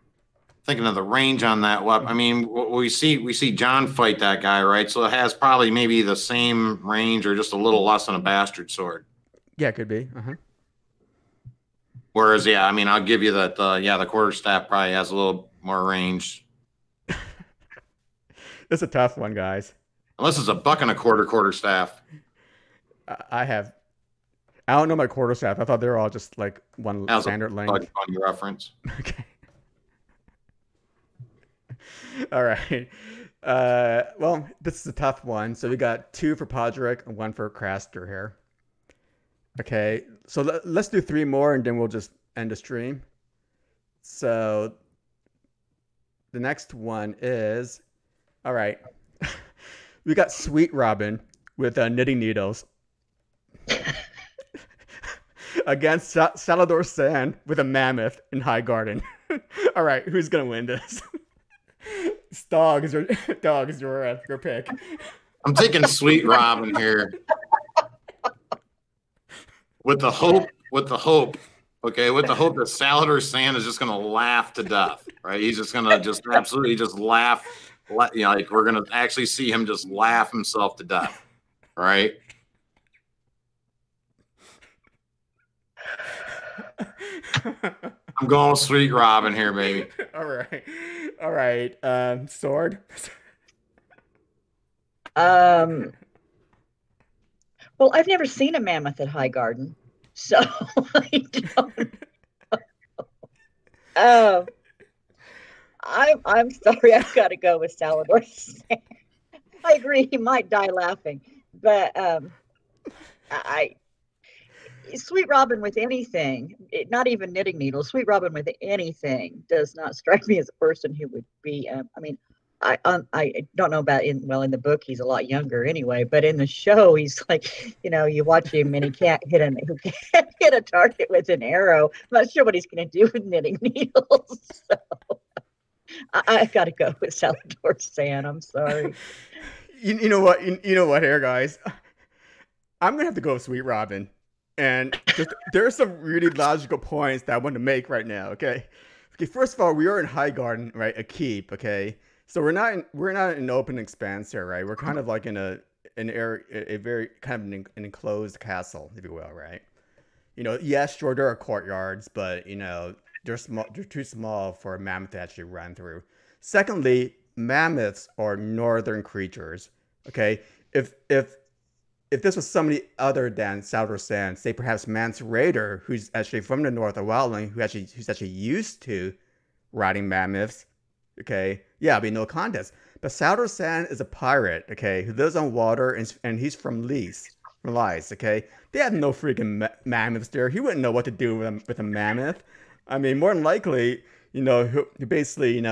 thinking of the range on that weapon. I mean, we see John fight that guy, right? So it has probably maybe the same range or just a little less than a bastard sword. Yeah, it could be. Whereas, yeah, I mean, I'll give you that. The quarterstaff probably has a little more range. It's a tough one, guys. Unless it's a buck and a quarterstaff. I don't know my quarterstaff. I thought they were all just like one standard length. Funny reference. Okay. All right. Well, this is a tough one. So we got 2 for Podrick and 1 for Craster here. Okay. So let's do 3 more and then we'll just end the stream. So the next one is, all right. We got Sweet Robin with knitting needles against Salador Sand with a mammoth in High Garden. All right, who's gonna win this? Dawg is your pick. I'm taking Sweet Robin here with the hope. Okay, with the hope that Salador Sand is just gonna laugh to death. Right, he's just gonna absolutely laugh. Like we're gonna actually see him just laugh himself to death, right? I'm going with Sweet Robin here, baby. All right. Sword. Well, I've never seen a mammoth at High Garden, so I don't know. I'm sorry, I've got to go with Salador Sand. I agree, he might die laughing, but Sweet Robin with anything, not even knitting needles, Sweet Robin with anything does not strike me as a person who would be. I mean, I don't know about in the book he's a lot younger anyway, but in the show he's like, you watch him and he can't hit a target with an arrow. I'm not sure what he's going to do with knitting needles. So. I've got to go with Salador Sand. I'm sorry. You know what? You know what, here, guys. I'm gonna have to go with Sweet Robin. And there are some really logical points that I want to make right now. Okay. Okay. First of all, we are in High Garden, right? A keep. Okay. So we're not in an open expanse here, right? We're kind of like in an area, a very kind of an enclosed castle, if you will, right? Yes, sure, there are courtyards, but they're small. They're too small for a mammoth to actually run through. Secondly, mammoths are northern creatures. Okay, if if this was somebody other than Salvador San, say perhaps Mance Raider, who's actually from the north of Wildling, who's actually used to riding mammoths, okay, yeah, it'd be no contest. But Salvador San is a pirate, okay, who lives on water, and he's from Lies, okay. They have no freaking mammoths there. He wouldn't know what to do with a mammoth. I mean, more than likely, he basically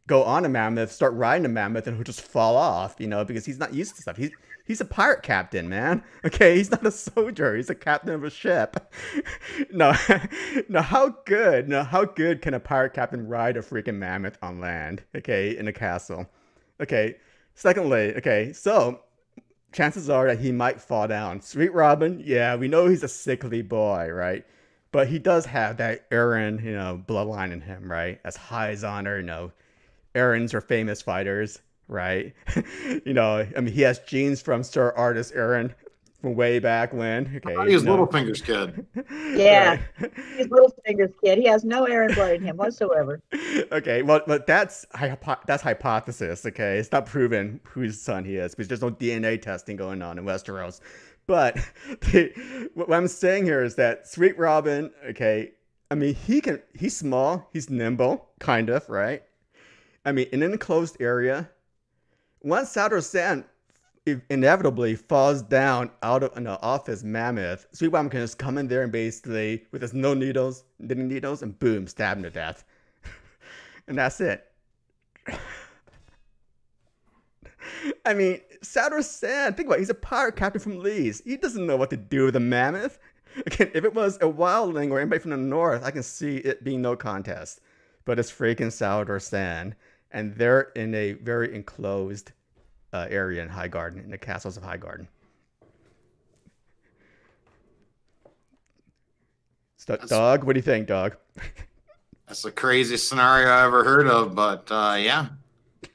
go on a mammoth, start riding a mammoth, and he'll just fall off, because he's not used to stuff. He's a pirate captain, man. Okay, he's not a soldier. He's a captain of a ship. No, no, how good can a pirate captain ride a freaking mammoth on land? Okay, in a castle. Okay. Secondly, okay, so chances are that he might fall down. Sweet Robin, yeah, we know he's a sickly boy, right? But he does have that Aaron, bloodline in him, right? As high as honor, Aarons are famous fighters, right? I mean, he has genes from Sir Artis Aaron from way back when. Okay, he was Littlefinger's kid. Yeah, he's Littlefinger's kid. He has no Aaron blood in him whatsoever. Okay, well, but that's hypothesis. Okay, it's not proven whose son he is because there's no DNA testing going on in Westeros. But what I'm saying here is that Sweet Robin, okay, I mean, he's small, he's nimble, kind of, right? I mean, in an enclosed area, once Salvador San inevitably falls down off his mammoth, Sweet Robin can just come in there and basically, with his knitting needles, and boom, stab him to death. And that's it. I mean, Salvador San, think about it, he's a pirate captain from Lee's. He doesn't know what to do with a mammoth. Again, if it was a wildling or anybody from the north, I can see it being no contest. But it's freaking Salvador San. And they're in a very enclosed area in High Garden, in the castles of High Garden. Dog, what do you think, Dog? That's the craziest scenario I ever heard of, but yeah.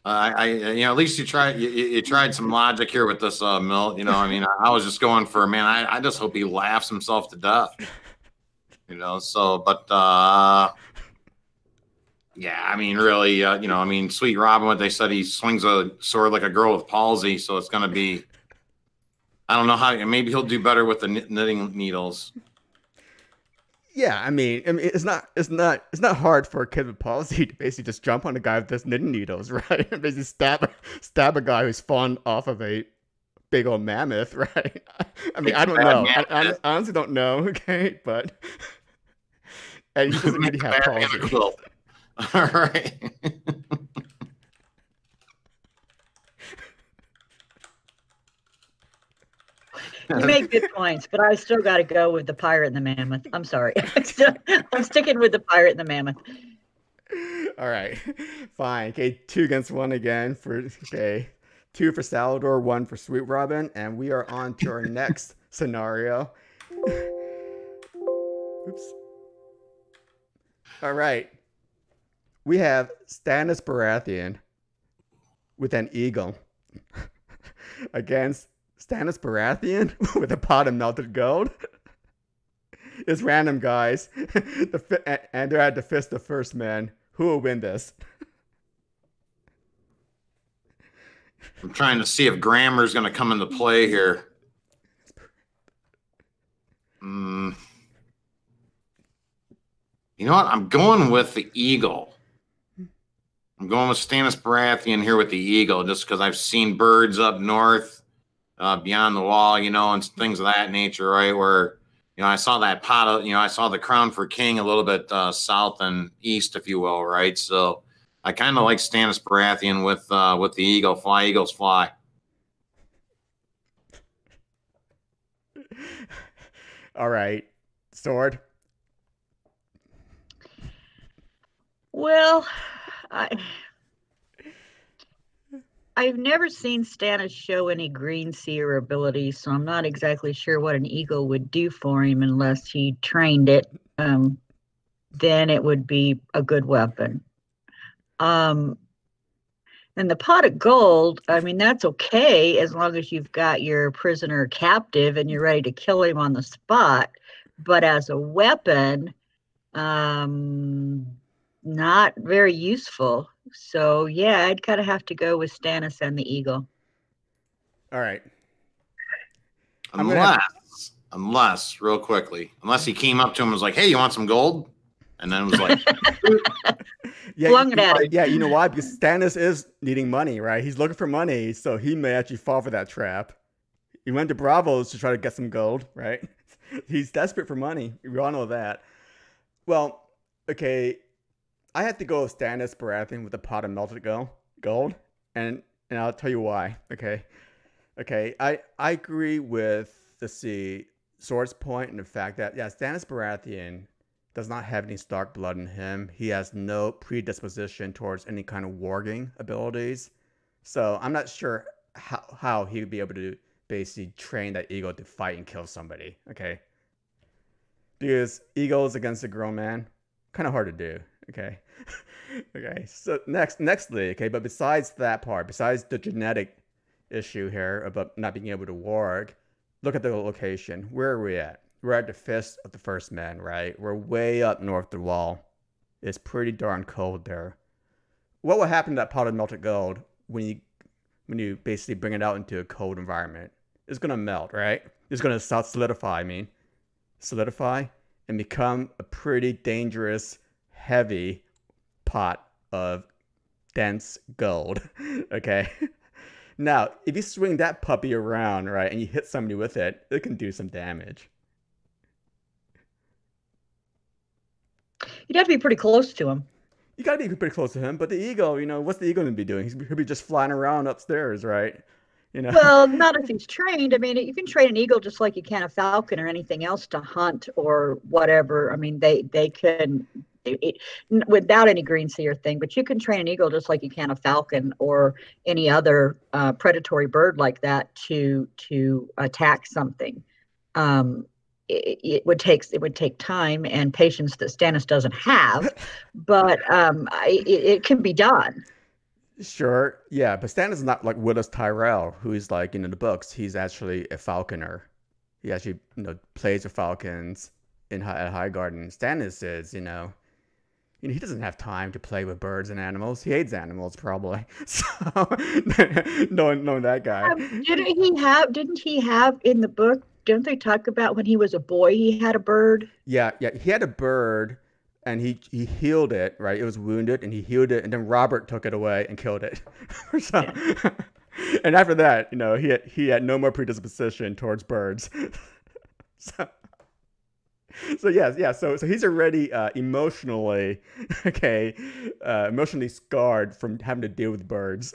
At least you tried some logic here with this Milt. I mean, I was just going for, man, I just hope he laughs himself to death. But yeah, I mean, really, I mean, Sweet Robin, what they said, he swings a sword like a girl with palsy, so it's going to be, I don't know how, maybe he'll do better with the knitting needles. Yeah, I mean, it's not hard for a kid with palsy to basically just jump on a guy with this knitting needles, right? And basically stab a guy who's fallen off of a big old mammoth, right? I mean, I don't know. I honestly don't know, okay? But and he doesn't really have palsy. All right. You make good points, but I still got to go with the pirate and the mammoth. I'm sorry. I'm sticking with the pirate and the mammoth. All right. Fine. Okay, 2 against 1 again okay. 2 for Salvador, 1 for Sweet Robin, and we are on to our next scenario. Oops. All right. We have Stannis Baratheon with an eagle against Stannis Baratheon with a pot of melted gold. It's random, guys. And they're at the fist of first men. Who will win this? I'm trying to see if grammar is going to come into play here. You know what? I'm going with the eagle. I'm going with Stannis Baratheon here with the eagle, just because I've seen birds up north, beyond the wall, and things of that nature, right? Where, I saw that pot of, I saw the crown for king a little bit south and east, if you will, right? So I kind of like Stannis Baratheon with the eagle. Fly, Eagles, fly. All right, Sword. Well, I've never seen Stannis show any green seer abilities, so I'm not exactly sure what an eagle would do for him unless he trained it. Then it would be a good weapon. And the pot of gold, I mean, that's okay as long as you've got your prisoner captive and you're ready to kill him on the spot. But as a weapon, not very useful. So yeah, I'd kind of have to go with Stannis and the eagle. All right. Unless, real quickly, unless he came up to him and was like, "Hey, you want some gold?" And then was like, Flung it at him. Yeah, you know why? Because Stannis is needing money, right? He's looking for money, so he may actually fall for that trap. He went to Bravos to try to get some gold, right? He's desperate for money. We all know that. Well, okay, I had to go with Stannis Baratheon with a pot of melted gold, and I'll tell you why. Okay, I agree with Sword's point and the fact that Stannis Baratheon does not have any Stark blood in him. He has no predisposition towards any kind of warging abilities, so I'm not sure how he would be able to basically train that eagle to fight and kill somebody. Okay, because eagles against a grown man, kind of hard to do. Okay. Okay. So nextly, okay, but besides that part, besides the genetic issue here about not being able to warg, look at the location. Where are we at? We're at the Fist of the First Men, right? We're way up north of the wall. It's pretty darn cold there. What will happen to that pot of melted gold when you basically bring it out into a cold environment? It's gonna melt, right? It's gonna solidify and become a pretty dangerous, heavy pot of dense gold. Okay. Now, if you swing that puppy around, right, and you hit somebody with it, it can do some damage. You'd have to be pretty close to him. You gotta be pretty close to him, but the eagle, what's the eagle gonna be doing? He'll be just flying around upstairs, right? Well, not if he's trained. I mean, you can train an eagle just like you can a falcon or anything else to hunt or whatever. I mean, they can, without any green seer thing, but you can train an eagle just like you can a falcon or any other predatory bird like that to attack something. It would take time and patience that Stannis doesn't have, but it can be done. Sure, yeah, but Stannis is not like Willis Tyrell, who's like in the books. He's actually a falconer. He actually, plays with falcons at Highgarden. Stannis is, he doesn't have time to play with birds and animals. He hates animals, probably. So, knowing that guy. Didn't he have in the book? Don't they talk about when he was a boy he had a bird? Yeah, he had a bird. And he healed it, right? It was wounded, and he healed it, and then Robert took it away and killed it. And after that, he had no more predisposition towards birds. So yes. So he's already emotionally scarred from having to deal with birds.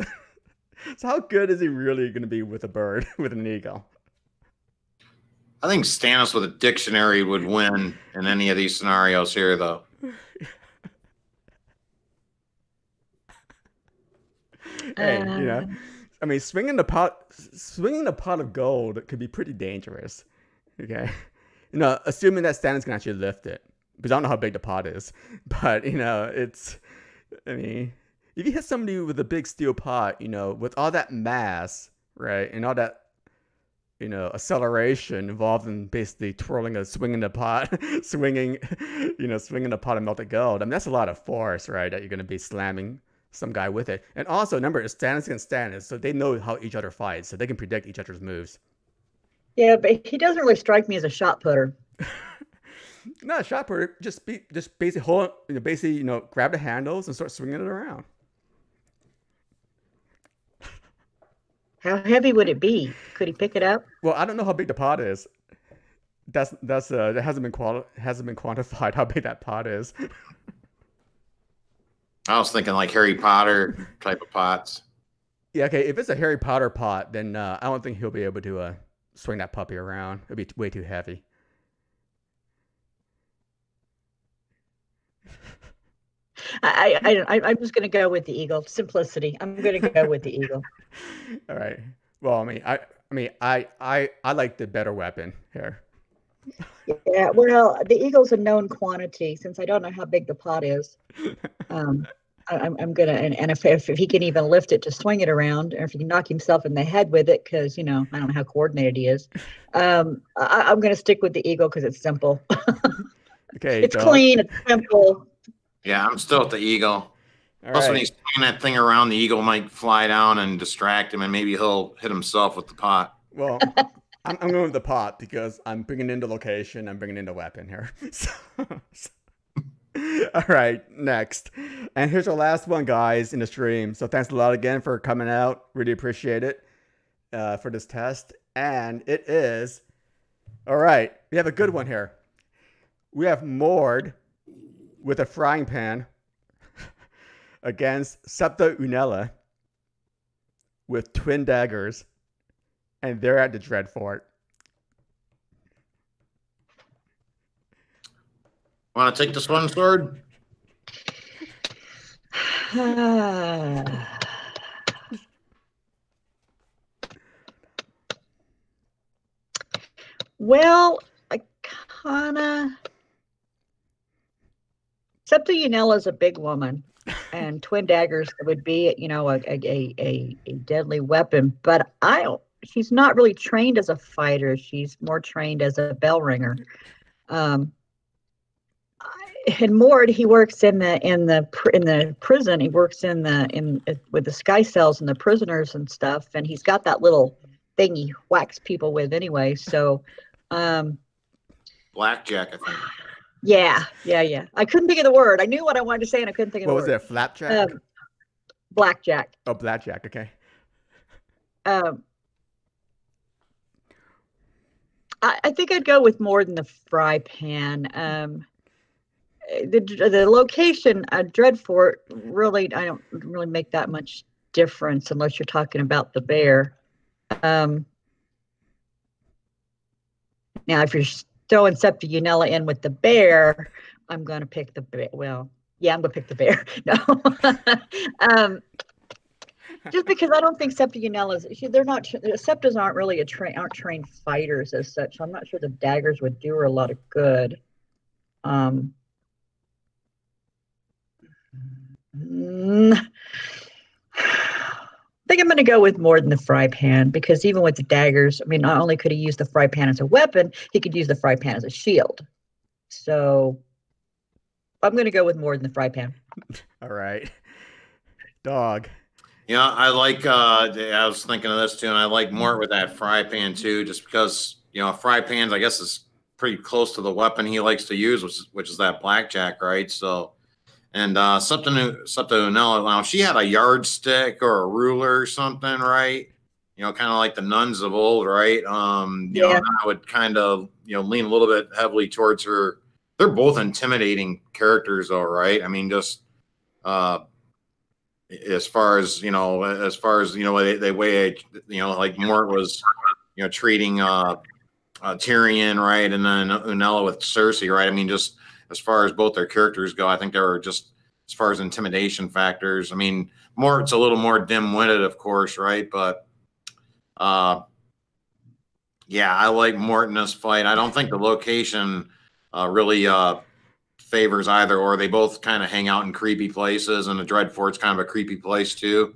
So how good is he really going to be with a bird, with an eagle? I think Stannis with a dictionary would win in any of these scenarios here, though. Hey, I mean, swinging the pot of gold could be pretty dangerous. Okay, assuming that Stannis can actually lift it, because I don't know how big the pot is, but it's. I mean, if you hit somebody with a big steel pot, with all that mass, right, and all that, acceleration involved in basically swinging the pot, swinging the pot of melted gold. I mean, that's a lot of force, right? That you're going to be slamming some guy with it. And also, remember, it's Stannis against Stannis, so they know how each other fights, so they can predict each other's moves. Yeah, but he doesn't really strike me as a shot putter. Not a shot putter. Just basically hold, grab the handles and start swinging it around. How heavy would it be? Could he pick it up? Well, I don't know how big the pot is. That hasn't been quantified how big that pot is. I was thinking like Harry Potter type of pots. Yeah, okay. If it's a Harry Potter pot, then I don't think he'll be able to swing that puppy around. It'll be way too heavy. I'm just going to go with the eagle. Simplicity. I'm going to go with the eagle. All right. Well, I like the better weapon here. Yeah. Well, the eagle's a known quantity since I don't know how big the pot is. Um, I'm gonna and if he can even lift it to swing it around, or if he can knock himself in the head with it, because I don't know how coordinated he is. I'm gonna stick with the eagle because it's simple. Okay, It's Dawg. clean. It's simple. Yeah, I'm still at the eagle. All Plus, when right. he's swinging that thing around, the eagle might fly down and distract him, and maybe he'll hit himself with the pot. Well, I'm going with the pot because I'm bringing in the location. I'm bringing in the weapon here. All right, next. And here's our last one, guys, in the stream. So thanks a lot again for coming out. Really appreciate it for this test. And it is, all right, we have a good one here. We have Mord with a frying pan against Septa Unella with twin daggers. And they're at the Dread Fort. Want to take this one, Sword? Well, I kind of. Septa Unella is a big woman, and twin daggers would be, a deadly weapon. But she's not really trained as a fighter. She's more trained as a bell ringer. And Mord, he works in the prison. He works with the sky cells and the prisoners and stuff. And he's got that little thing he whacks people with anyway. So, Blackjack, I think. Yeah. I couldn't think of the word. I knew what I wanted to say, and I couldn't think of the word. What was it? Flapjack? Blackjack. Oh, blackjack. Okay. I think I'd go with more than the fry pan. The location, Dreadfort, really, I don't really make that much difference unless you're talking about the bear. Now, if you're throwing Septa Unella in with the bear, I'm going to pick the bear. Well, yeah, I'm going to pick the bear. No. Just because I don't think Septa Unella's, Septas aren't really aren't trained fighters as such. So I'm not sure the daggers would do her a lot of good. I think I'm going to go with more than the fry pan, because even with the daggers, not only could he use the fry pan as a weapon, he could use the fry pan as a shield. So I'm going to go with more than the fry pan. All right. Dawg. Yeah, I like, I was thinking of this too, and I like more with that fry pan too, just because, fry pans, I guess, is pretty close to the weapon he likes to use, which is that blackjack, right? So, and Septa Unella, now she had a yardstick or a ruler or something, right? Kind of like the nuns of old, right? I would kind of, lean a little bit heavily towards her. They're both intimidating characters, though, right? just as far as they weigh, like Mort was, treating Tyrion, right, and then Unella with Cersei, right? Just as far as both their characters go, I think they were just, as far as intimidation factors. Mort's a little more dim-witted, of course, right? But yeah, I like Mort in this fight. I don't think the location really favors either, or they both kind of hang out in creepy places, and the Dreadfort's kind of a creepy place too.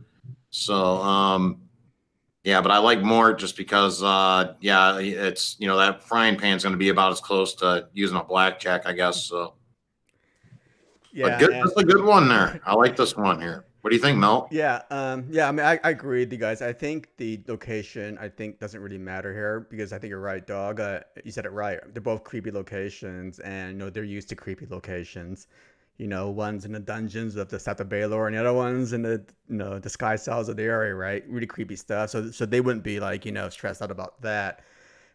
So yeah, but I like Mort just because it's that frying pan's going to be about as close to using a blackjack, I guess. So yeah, but that's a good one there. I like this one here. What do you think, Mel? Yeah, I agree with you guys. I think the location, doesn't really matter here, because I think you're right, Dawg. You said it right. They're both creepy locations, and they're used to creepy locations. One's in the dungeons of the Septa Baelor, and the other one's in the the sky cells of the area, right? Really creepy stuff. So they wouldn't be like stressed out about that.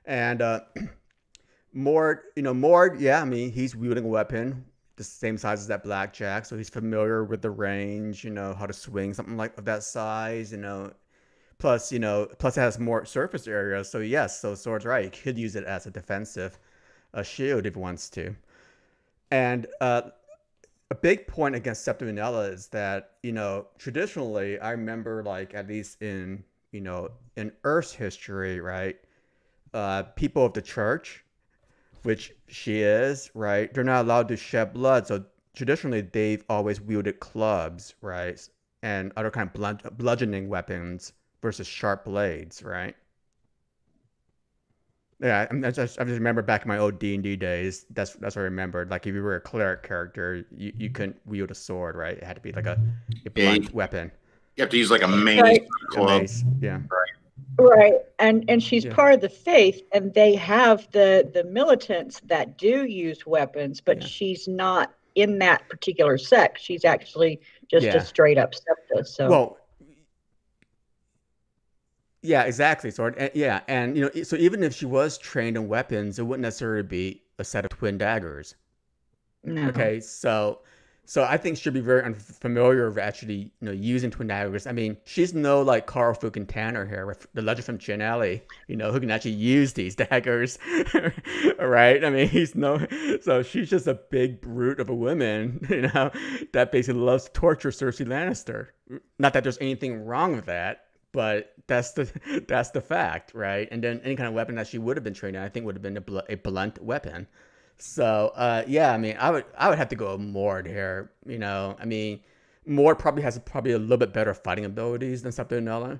And Mord, yeah, he's wielding a weapon the same size as that blackjack, so he's familiar with the range, how to swing something like of that size, plus it has more surface area. So yes, so Sword's right, he could use it as a defensive shield if he wants to. And a big point against Septimanella is that, traditionally, I remember, like, at least in, in Earth's history, right? People of the church, which she is, right? They're not allowed to shed blood. So traditionally, they've always wielded clubs, right? And other kind of bludgeoning weapons versus sharp blades, right? Yeah, I just remember back in my old D&D days. That's what I remembered. Like if you were a cleric character, you couldn't wield a sword, right? It had to be like a Yeah, blunt weapon, you have to use like a mace Right. a club. mace. Yeah, Right. And she's yeah, part of the faith, and they have the militants that do use weapons, but yeah, she's not in that particular sect. She's actually just a yeah. straight up septa. So Well, yeah, exactly. So, yeah, and so even if she was trained in weapons, it wouldn't necessarily be a set of twin daggers. no. Okay, so I think she'll be very unfamiliar with actually, using twin daggers. I mean, she's no like Carl fucking Tanner here with the Legend from Chinelli, who can actually use these daggers, right? I mean, he's no, so she's just a big brute of a woman, that basically loves to torture Cersei Lannister. Not that there's anything wrong with that, but that's the fact, right? And then any kind of weapon that she would have been trained in, I think would have been a blunt weapon. So yeah, I mean, I would have to go with Mord here. I mean, Mord probably has a little bit better fighting abilities than Septinella.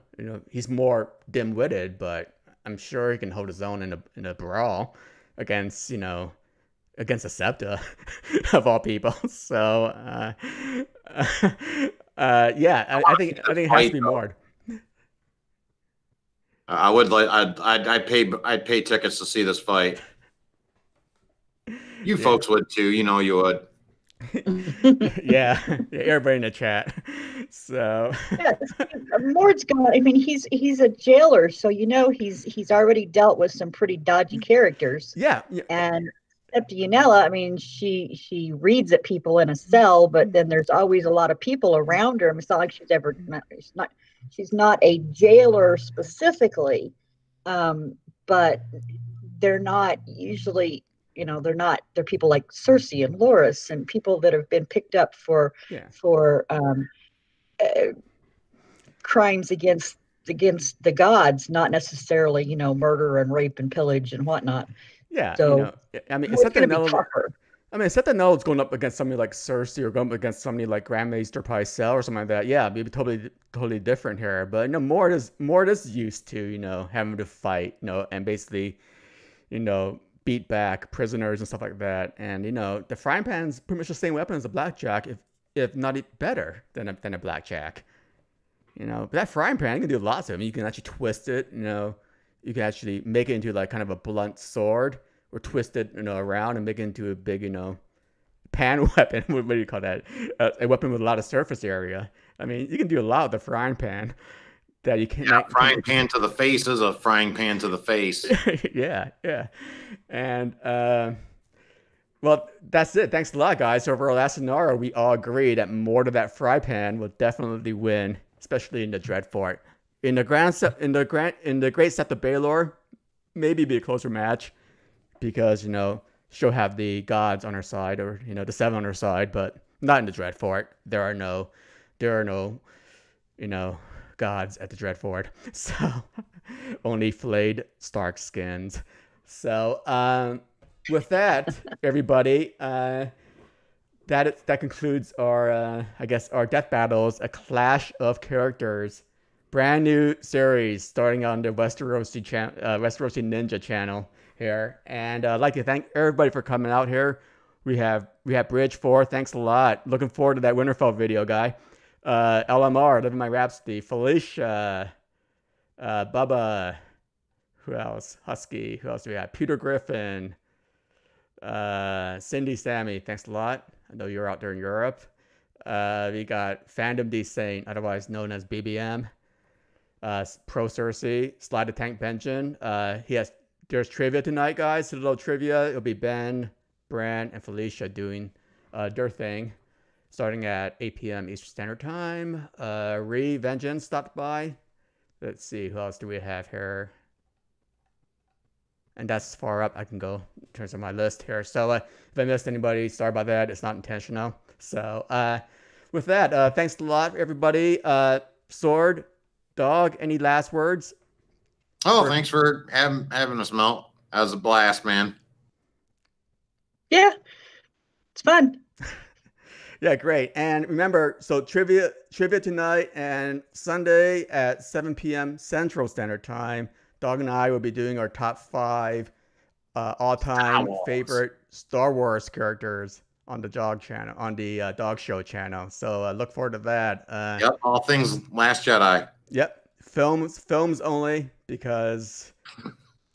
He's more dim-witted, but I'm sure he can hold his own in a brawl against against a Septa of all people. So yeah, I think it has to be Mord. I would like I'd pay tickets to see this fight. You Yeah. folks would too. You would. Yeah, everybody in the chat. So Yeah, Mord's got. I mean, he's a jailer, so he's already dealt with some pretty dodgy characters. yeah, yeah, And Septianella, I mean, she reads at people in a cell, but then there's always a lot of people around her. It's not like she's not a jailer specifically, but they're not usually, they're people like Cersei and Loras and people that have been picked up for yeah. uh, crimes against the gods, not necessarily, murder and rape and pillage and whatnot. Yeah, So I mean, it's going to be tougher. Except that Nell's going up against somebody like Cersei or going up against somebody like Grandmaster Pycelle or something like that. Yeah, it'd be totally different here. But Mord is used to having to fight, and basically, beat back prisoners and stuff like that. And the frying pan's pretty much the same weapon as a blackjack, if not better than a blackjack. But that frying pan, you can do lots of them. You can actually twist it. You can actually make it into like kind of a blunt sword, or twist it, around and make it into a big, pan weapon. What do you call that? A weapon with a lot of surface area. I mean, you can do a lot with the frying pan that you can't. Yeah, frying pan to the face is a frying pan to the face. Yeah, yeah. And well, that's it. Thanks a lot, guys. So over our last scenario, we all agree that Mord of that fry pan will definitely win, especially in the Dreadfort. In the Great Sept of Baelor, maybe be a closer match because she'll have the gods on her side, or the seven on her side, but not in the Dreadfort. There are no gods at the Dreadfort, so only flayed Stark skins. So with that, everybody, that concludes our I guess our Death Battles, a clash of characters. Brand new series starting on the Westerosi Ninja channel here, and I'd like to thank everybody for coming out here. We have Bridge 4. Thanks a lot. Looking forward to that Winterfell video, guy. LMR, Living My Rhapsody. Felicia, Bubba. Who else? Husky. Who else do we have? Peter Griffin. Cindy Sammy. Thanks a lot. I know you're out there in Europe. We got Fandom D Saint, otherwise known as BBM. Pro Cersei, Slide the Tank Benjamin. There's trivia tonight, guys. A little trivia. It'll be Ben, Bran, and Felicia doing their thing, starting at 8 p.m. Eastern Standard Time. Vengeance stopped by. Let's see, who else do we have here? And that's as far up I can go in terms of my list here. So if I missed anybody, sorry about that. It's not intentional. So with that, thanks a lot, everybody. Sword, Dog, any last words? Oh, thanks for having us, Mel. That was a blast, man. Yeah, it's fun. Yeah, great. And remember, so trivia tonight and Sunday at 7 p.m. Central Standard Time. Dog and I will be doing our top 5 all-time favorite Star Wars characters on the Dog channel, on the Dog Show channel. So look forward to that. Yep, all things Last Jedi. Yep, films only, because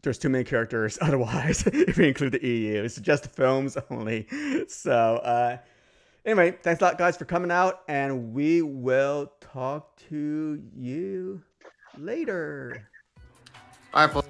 there's too many characters otherwise if we include the EU. It's just films only. So anyway, thanks a lot, guys, for coming out, and we will talk to you later. Bye, folks.